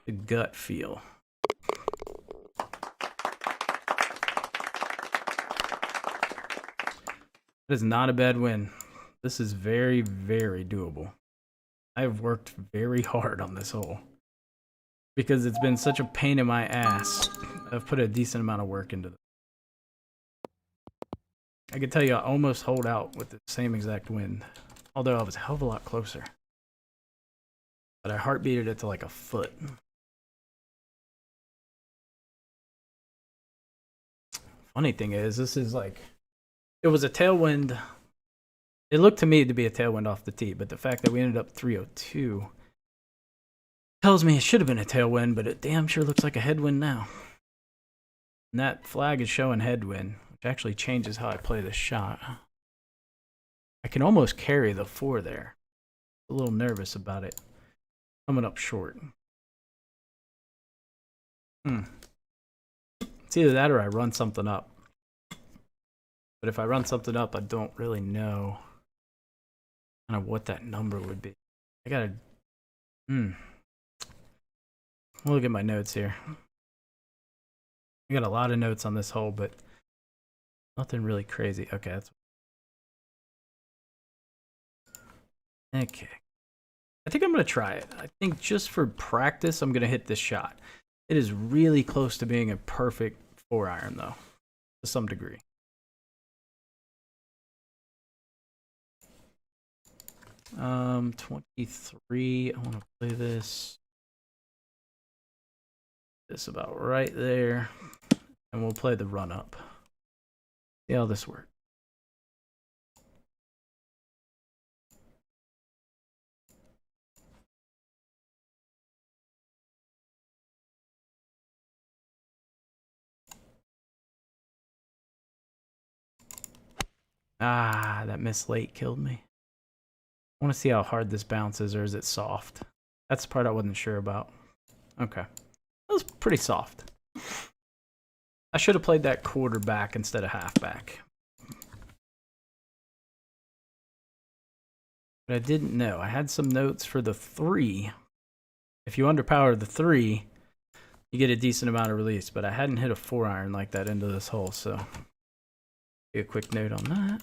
The gut feel. That is not a bad win. This is very, very doable. I have worked very hard on this hole because it's been such a pain in my ass. I've put a decent amount of work into it. I can tell you I almost hold out with the same exact wind, although I was a hell of a lot closer. But I heartbeated it to like a foot. Funny thing is, this is like, it was a tailwind. It looked to me to be a tailwind off the tee, but the fact that we ended up 302 tells me it should have been a tailwind, but it damn sure looks like a headwind now. And that flag is showing headwind, which actually changes how I play this shot. I can almost carry the 4 there. A little nervous about it. Coming up short. It's either that or I run something up. But if I run something up, I don't really know kind of what that number would be. I gotta... I'll look at my notes here. I got a lot of notes on this hole, but nothing really crazy. Okay, that's... Okay. I think I'm going to try it. I think just for practice, I'm going to hit this shot. It is really close to being a perfect 4-iron, though, to some degree. Um, 23. I want to play this. This about right there. And we'll play the run up. See how this works. Ah, that miss late killed me. I want to see how hard this bounces, or is it soft? That's the part I wasn't sure about. Okay. That was pretty soft. I should have played that quarterback instead of halfback. But I didn't know. I had some notes for the 3. If you underpower the 3, you get a decent amount of release. But I hadn't hit a 4-iron like that into this hole, so a quick note on that.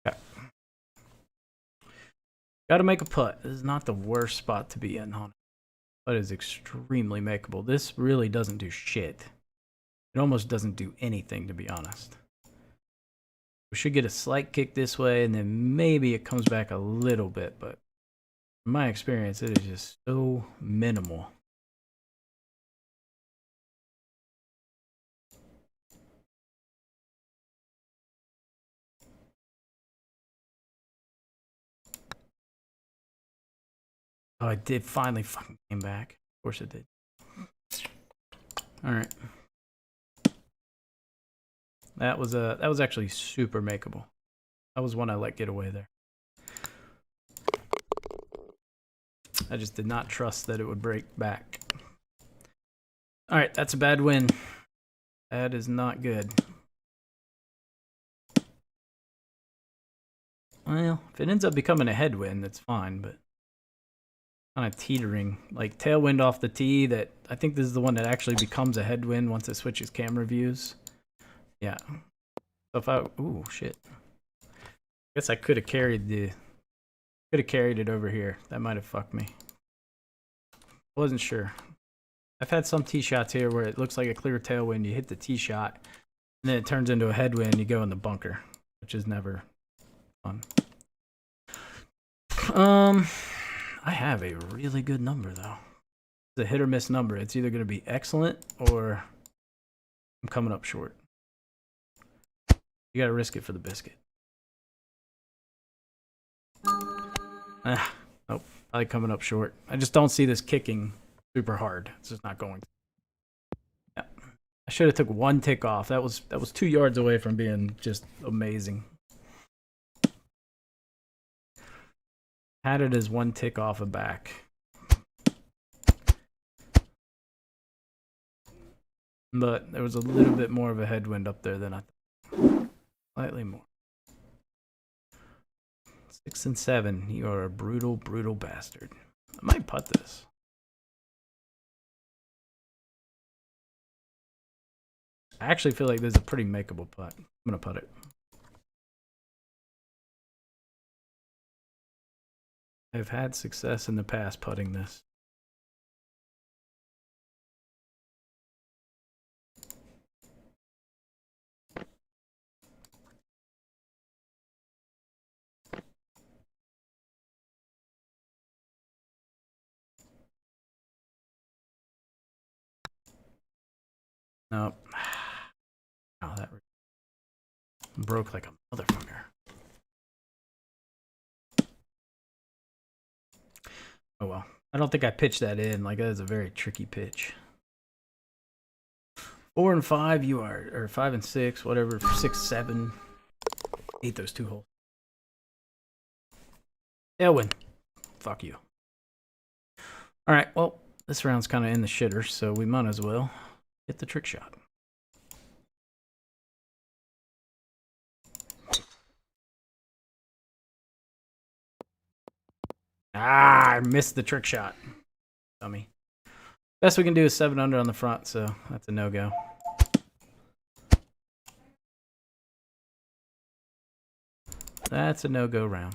Okay. Got to make a putt. This is not the worst spot to be in, huh? But it's extremely makeable. This really doesn't do shit. It almost doesn't do anything, to be honest. We should get a slight kick this way, and then maybe it comes back a little bit, but in my experience, it is just so minimal. Oh, I did finally fucking came back. Of course it did. Alright. That was actually super makeable. That was one I let get away there. I just did not trust that it would break back. Alright, that's a bad win. That is not good. Well, if it ends up becoming a headwind, that's fine, but kind of teetering. Like tailwind off the tee, that I think this is the one that actually becomes a headwind once it switches camera views. Yeah. So if I, ooh, shit. Guess I could have carried it over here. That might have fucked me. Wasn't sure. I've had some tee shots here where it looks like a clear tailwind. You hit the tee shot, and then it turns into a headwind. You go in the bunker, which is never fun. I have a really good number though. It's a hit or miss number. It's either going to be excellent or I'm coming up short. You got to risk it for the biscuit. Nope. Probably coming up short. I just don't see this kicking super hard. It's just not going. Yeah. I should have took one tick off. That was 2 yards away from being just amazing. Had it as one tick off a back. But there was a little bit more of a headwind up there than I thought. Slightly more. 6 and 7. You are a brutal, brutal bastard. I might putt this. I actually feel like this is a pretty makeable putt. I'm going to putt it. I've had success in the past putting this. Nope. Oh, that broke like a motherfucker. Oh well. I don't think I pitched that in. Like, that is a very tricky pitch. 4 and 5, you are, or 5 and 6, whatever. 6, 7. Ate those 2 holes. Tailwind. Fuck you. Alright, well, this round's kind of in the shitter, so we might as well hit the trick shot. Ah, I missed the trick shot. Dummy. Best we can do is 7 under on the front, so that's a no-go. That's a no-go round.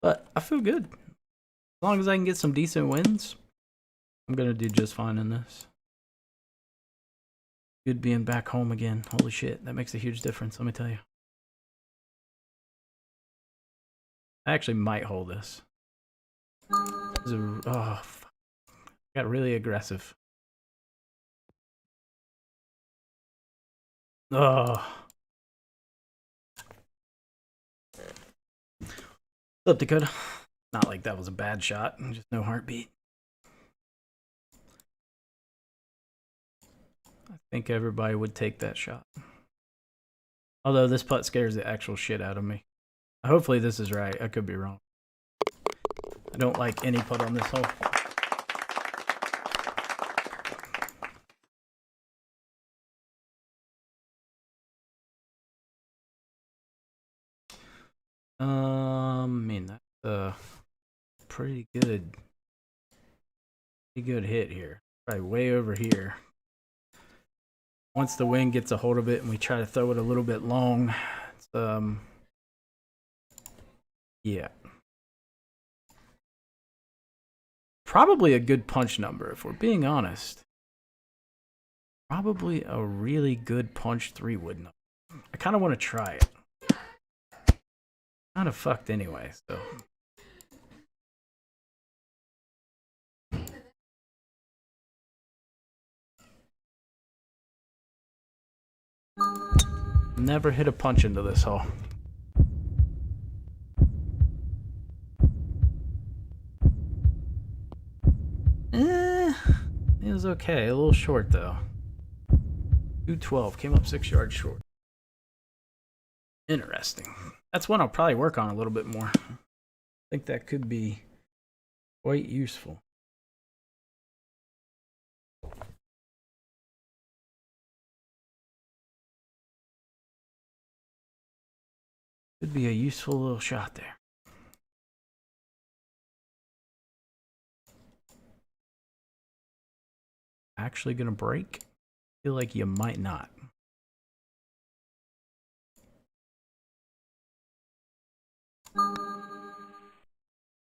But I feel good. As long as I can get some decent wins, I'm going to do just fine in this. Good being back home again. Holy shit, that makes a huge difference, let me tell you. I actually might hold this. Oh, fuck. Got really aggressive. Oh. Flip Dakota. Not like that was a bad shot. Just no heartbeat. I think everybody would take that shot. Although this putt scares the actual shit out of me. Hopefully this is right. I could be wrong. I don't like any putt on this hole. I mean, that's a pretty good hit here. Probably way over here. Once the wind gets a hold of it and we try to throw it a little bit long, it's, yeah. Probably a good punch number, if we're being honest. Probably a really good punch 3-wood number. I kind of want to try it. Kind of fucked anyway, so. Never hit a punch into this hole. It was okay. A little short though. 212 came up 6 yards short. Interesting. That's one I'll probably work on a little bit more. I think that could be quite useful. Could be a useful little shot there. Actually gonna break? I feel like you might not.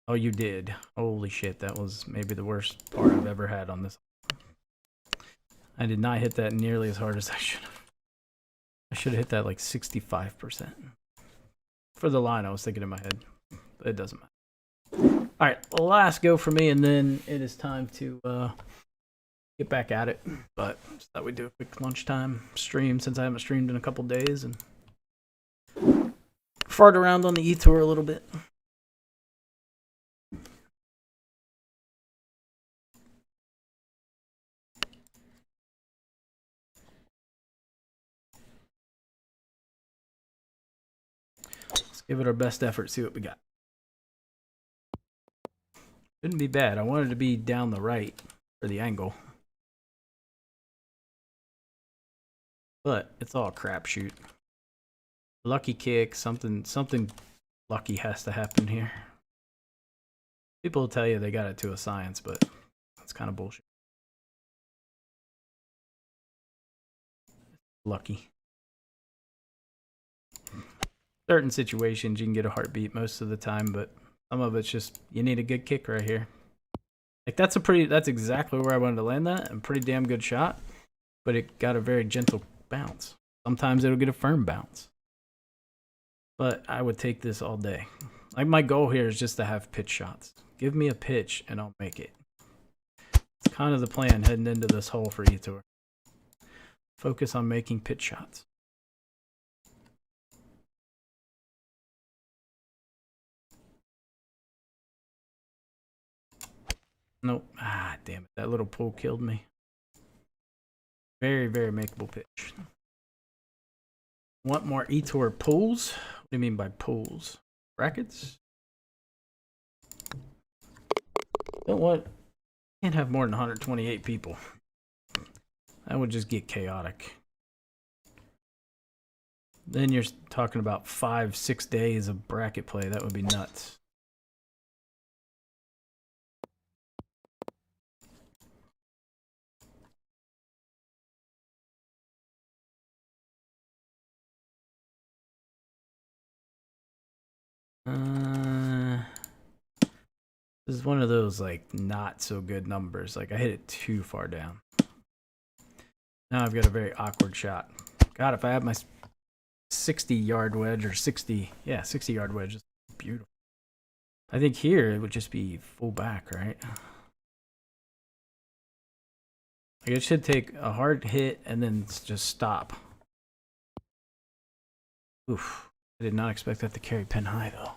Oh, you did. Holy shit, that was maybe the worst part I've ever had on this. I did not hit that nearly as hard as I should have. I should have hit that like 65%. For the line, I was thinking in my head. But it doesn't matter. Alright, last go for me, and then it is time to get back at it. But just thought we'd do a quick lunchtime stream since I haven't streamed in a couple days and fart around on the eTOUR a little bit. Let's give it our best effort, see what we got. Shouldn't be bad. I wanted to be down the right for the angle. But it's all a crapshoot. Lucky kick, something lucky has to happen here. People will tell you they got it to a science, but that's kind of bullshit. Lucky. Certain situations you can get a heartbeat most of the time, but some of it's just you need a good kick right here. Like that's exactly where I wanted to land that, and pretty damn good shot, but it got a very gentle bounce. Sometimes it'll get a firm bounce. But I would take this all day. Like my goal here is just to have pitch shots. Give me a pitch and I'll make it. It's kind of the plan heading into this hole for eTOUR. Focus on making pitch shots. Nope. Ah, damn it. That little pull killed me. Very, very makeable pitch. Want more eTOUR pools? What do you mean by pools? Brackets? Don't want. Can't have more than 128 people. That would just get chaotic. Then you're talking about 5-6 days of bracket play. That would be nuts. This is one of those like not so good numbers. Like I hit it too far down. Now I've got a very awkward shot. God, if I had my 60-yard wedge or 60-yard wedge, it's beautiful. I think here it would just be full back, right? Like it should take a hard hit and then just stop. Oof. I did not expect that to carry pin high though.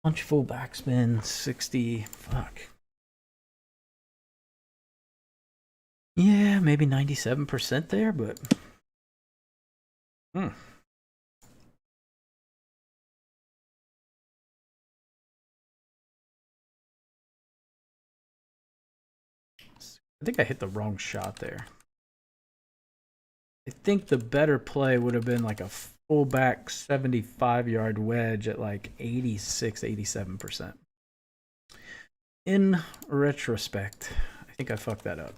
Punch full backspin, 60. Fuck. Yeah, maybe 97% there, but. I think I hit the wrong shot there. I think the better play would have been like a full back 75-yard wedge at like 86, 87%. In retrospect, I think I fucked that up.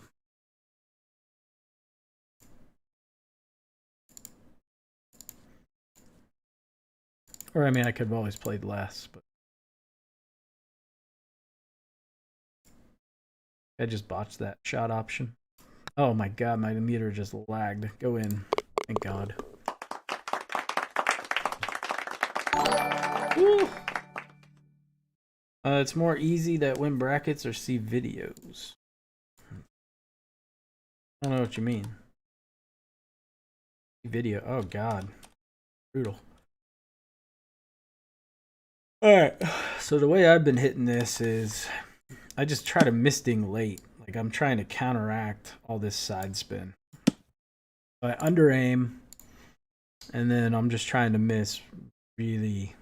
Or, I mean, I could have always played less, but I just botched that shot option. Oh my god, my meter just lagged. Go in. Thank god. It's more easy that win brackets or see videos. I don't know what you mean. Video. Oh god. Brutal. Alright. So the way I've been hitting this is I just try to misting late. Like I'm trying to counteract all this side spin. I under aim and then I'm just trying to miss really.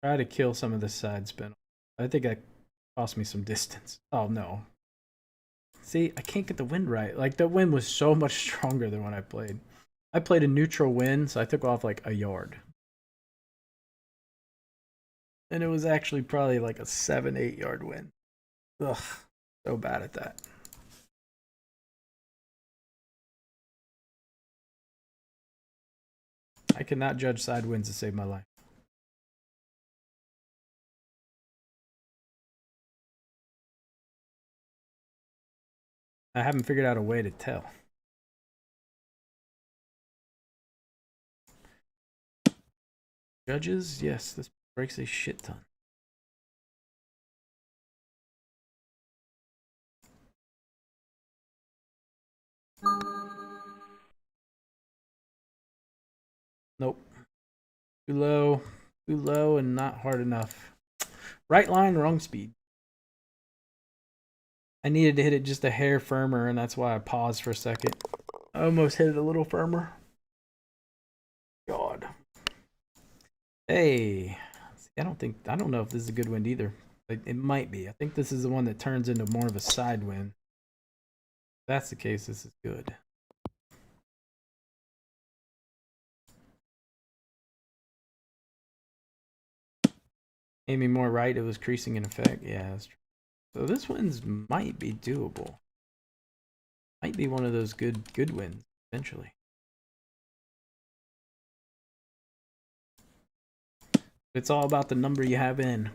Try to kill some of the side spin. I think that cost me some distance. Oh no. See, I can't get the wind right. Like the wind was so much stronger than when I played. I played a neutral wind, so I took off like a yard. And it was actually probably like a 7-8 yard wind. Ugh, so bad at that. I cannot judge side winds to save my life. I haven't figured out a way to tell. Judges, yes, this breaks a shit ton. Nope. Too low and not hard enough. Right line, wrong speed. I needed to hit it just a hair firmer, and that's why I paused for a second. I almost hit it a little firmer. God. Hey. I don't know if this is a good wind either. It might be. I think this is the one that turns into more of a side wind. If that's the case, this is good. Aiming more right, it was creasing in effect. Yeah, that's true. So this wind's might be doable. Might be one of those good wins eventually. It's all about the number you have in.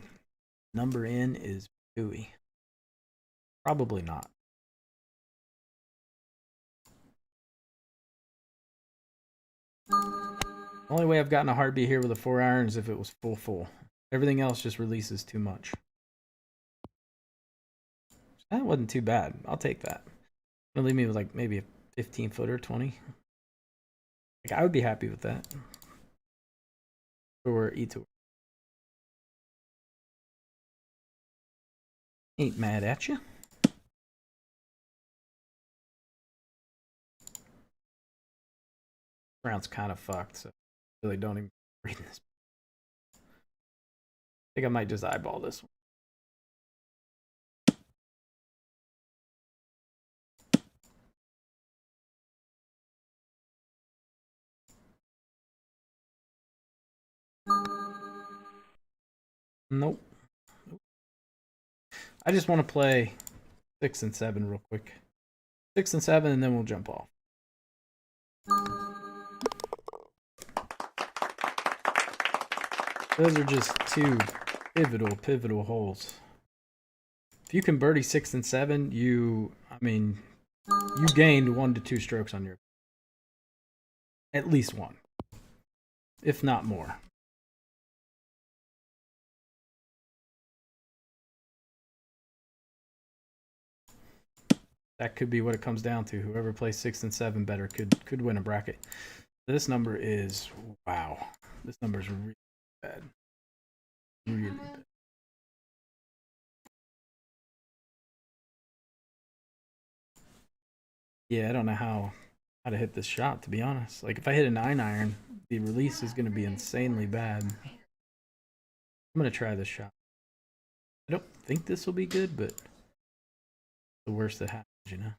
Number in is gooey. Probably not. The only way I've gotten a heartbeat here with a 4-iron is if it was full. Everything else just releases too much. That wasn't too bad. I'll take that. It'll leave me with like maybe a 15-footer, 20. Like I would be happy with that. For eTOUR. Ain't mad at you. Round's kind of fucked, so I really don't even read this. I think I might just eyeball this one. Nope. I just want to play 6 and 7 real quick. 6 and 7, and then we'll jump off. Those are just two pivotal holes. If you can birdie 6 and 7, you gained 1 to 2 strokes on your, at least 1, if not more. That could be what it comes down to. Whoever plays 6 and 7 better could win a bracket. This number is, wow. This number is really bad. Really bad. Yeah, I don't know how to hit this shot, to be honest. Like, if I hit a 9-iron, the release is going to be insanely bad. I'm going to try this shot. I don't think this will be good, but the worst that happens, you know?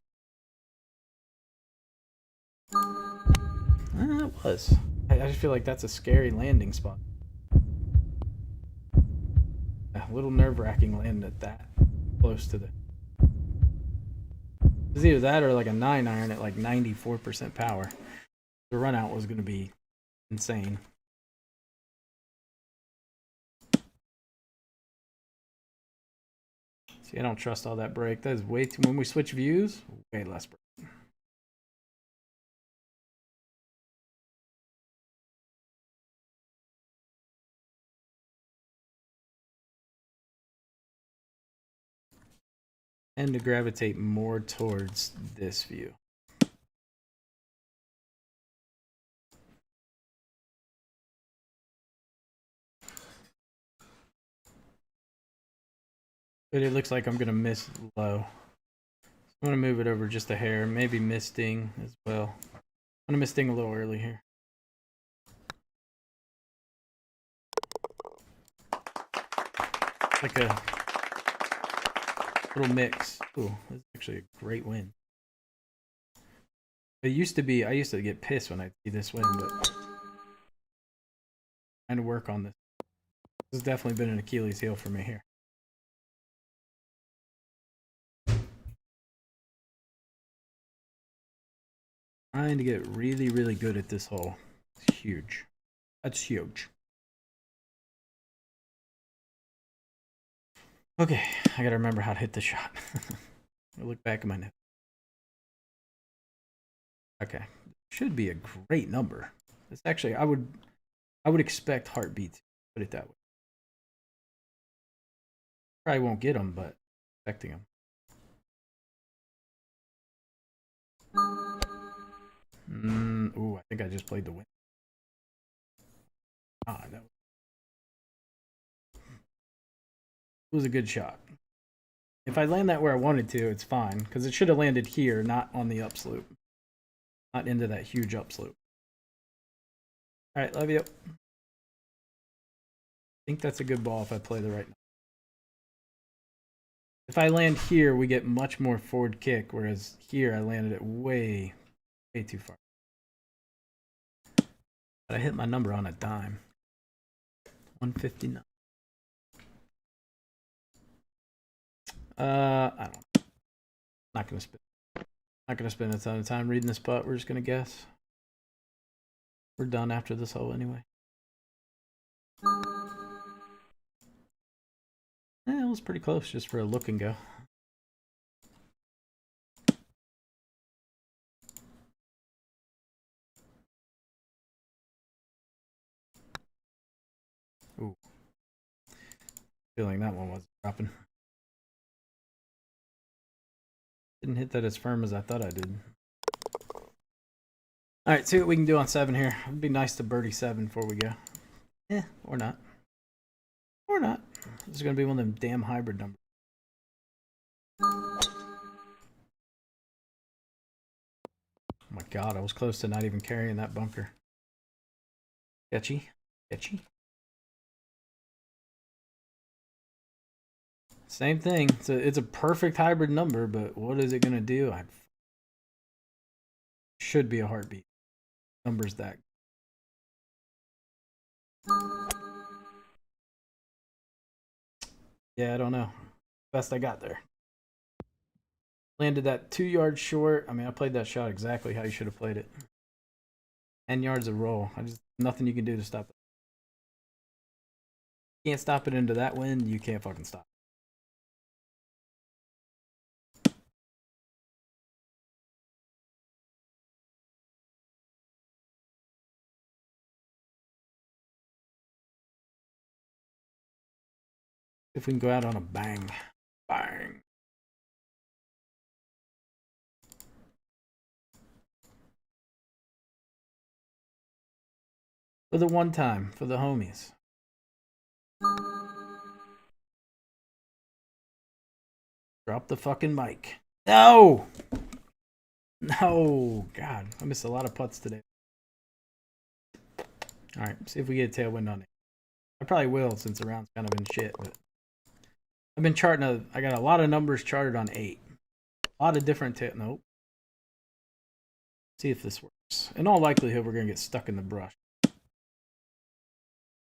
It was. I just feel like that's a scary landing spot. A little nerve-wracking landing at that close to the. It's either that or like a 9-iron at like 94% power. The run out was going to be insane. See, I don't trust all that break. That is way too. When we switch views, way less break. And to gravitate more towards this view. But it looks like I'm going to miss low. I'm going to move it over just a hair. Maybe miss ding as well. I'm going to miss ding a little early here. Like a little mix. Ooh, this is actually a great win. It used to be, I used to get pissed when I see this win, but trying to work on this. This has definitely been an Achilles heel for me here. Trying to get really, really good at this hole. It's huge. That's huge. Okay, I gotta remember how to hit the shot. I look back at my net. Okay, should be a great number. It's actually, I would expect heartbeat. Put it that way. Probably won't get them, but expecting them. Ooh, I think I just played the win. Ah, that was a good shot. If I land that where I wanted to, it's fine, because it should have landed here, not on the upslope. Not into that huge upslope. Alright, love you. I think that's a good ball if I play the right number. If I land here, we get much more forward kick, whereas here I landed it way too far. But I hit my number on a dime. 159. I don't know. Not gonna spend. Not gonna spend a ton of time reading this putt. We're just gonna guess. We're done after this hole anyway. It was pretty close just for a look and go. Ooh. Feeling that one was dropping. Didn't hit that as firm as I thought I did. Alright, see what we can do on 7 here. It'd be nice to birdie 7 before we go. Or not. Or not. This is going to be one of them damn hybrid numbers. Oh my god, I was close to not even carrying that bunker. Sketchy. Sketchy. Same thing. It's a perfect hybrid number, but what is it going to do? Should be a heartbeat. Numbers that. Yeah, I don't know. Best I got there. Landed that 2 yards short. I mean, I played that shot exactly how you should have played it. 10 yards of roll. Nothing you can do to stop it. You can't stop it into that wind. You can't fucking stop it. If we can go out on a bang. Bang. For the one time, for the homies. Drop the fucking mic. No! No! God, I missed a lot of putts today. Alright, see if we get a tailwind on it. I probably will since the round's kind of been shit, but I've been charting I got a lot of numbers charted on 8. A lot of different nope. See if this works. In all likelihood, we're gonna get stuck in the brush.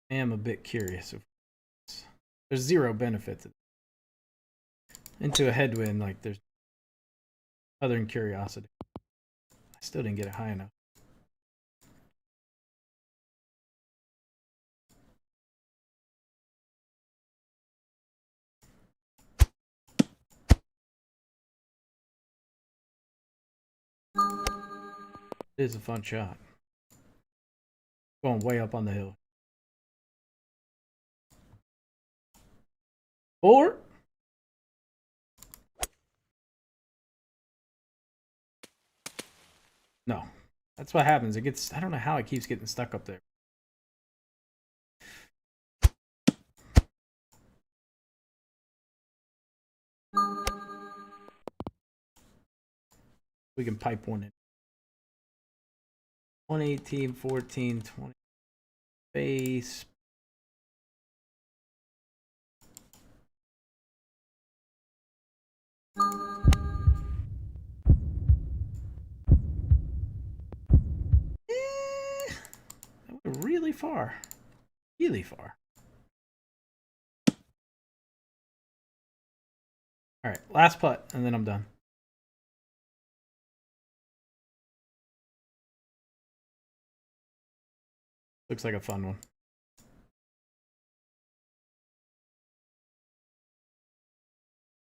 I am a bit curious. There's zero benefit to into a headwind, like there's other than curiosity. I still didn't get it high enough. It is a fun shot. Going way up on the hill. 4. No. That's what happens. It gets, I don't know how it keeps getting stuck up there. We can pipe one in. 118, 14, 20. Base. That went really far. Really far. Alright, last putt, and then I'm done. Looks like a fun one.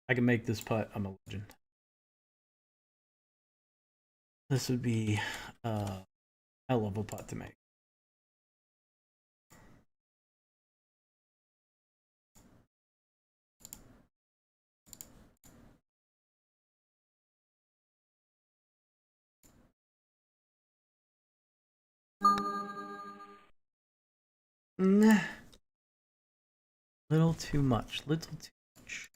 I can make this putt. I'm a legend. This would be a hell of a putt to make. Nah. Little too much. Little too much.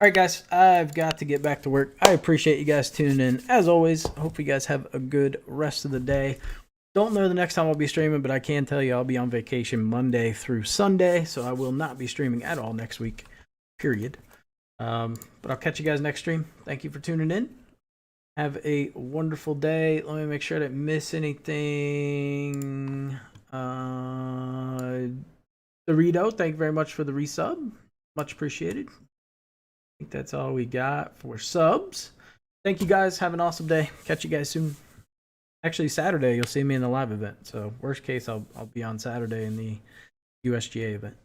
Alright guys, I've got to get back to work. I appreciate you guys tuning in. As always, hope you guys have a good rest of the day. Don't know the next time I'll be streaming, but I can tell you I'll be on vacation Monday through Sunday, so I will not be streaming at all next week, period. But I'll catch you guys next stream. Thank you for tuning in. Have a wonderful day. Let me make sure I didn't miss anything. Dorito, thank you very much for the resub. Much appreciated. I think that's all we got for subs. Thank you guys. Have an awesome day. Catch you guys soon. Actually, Saturday, you'll see me in the live event. So worst case, I'll be on Saturday in the USGA event.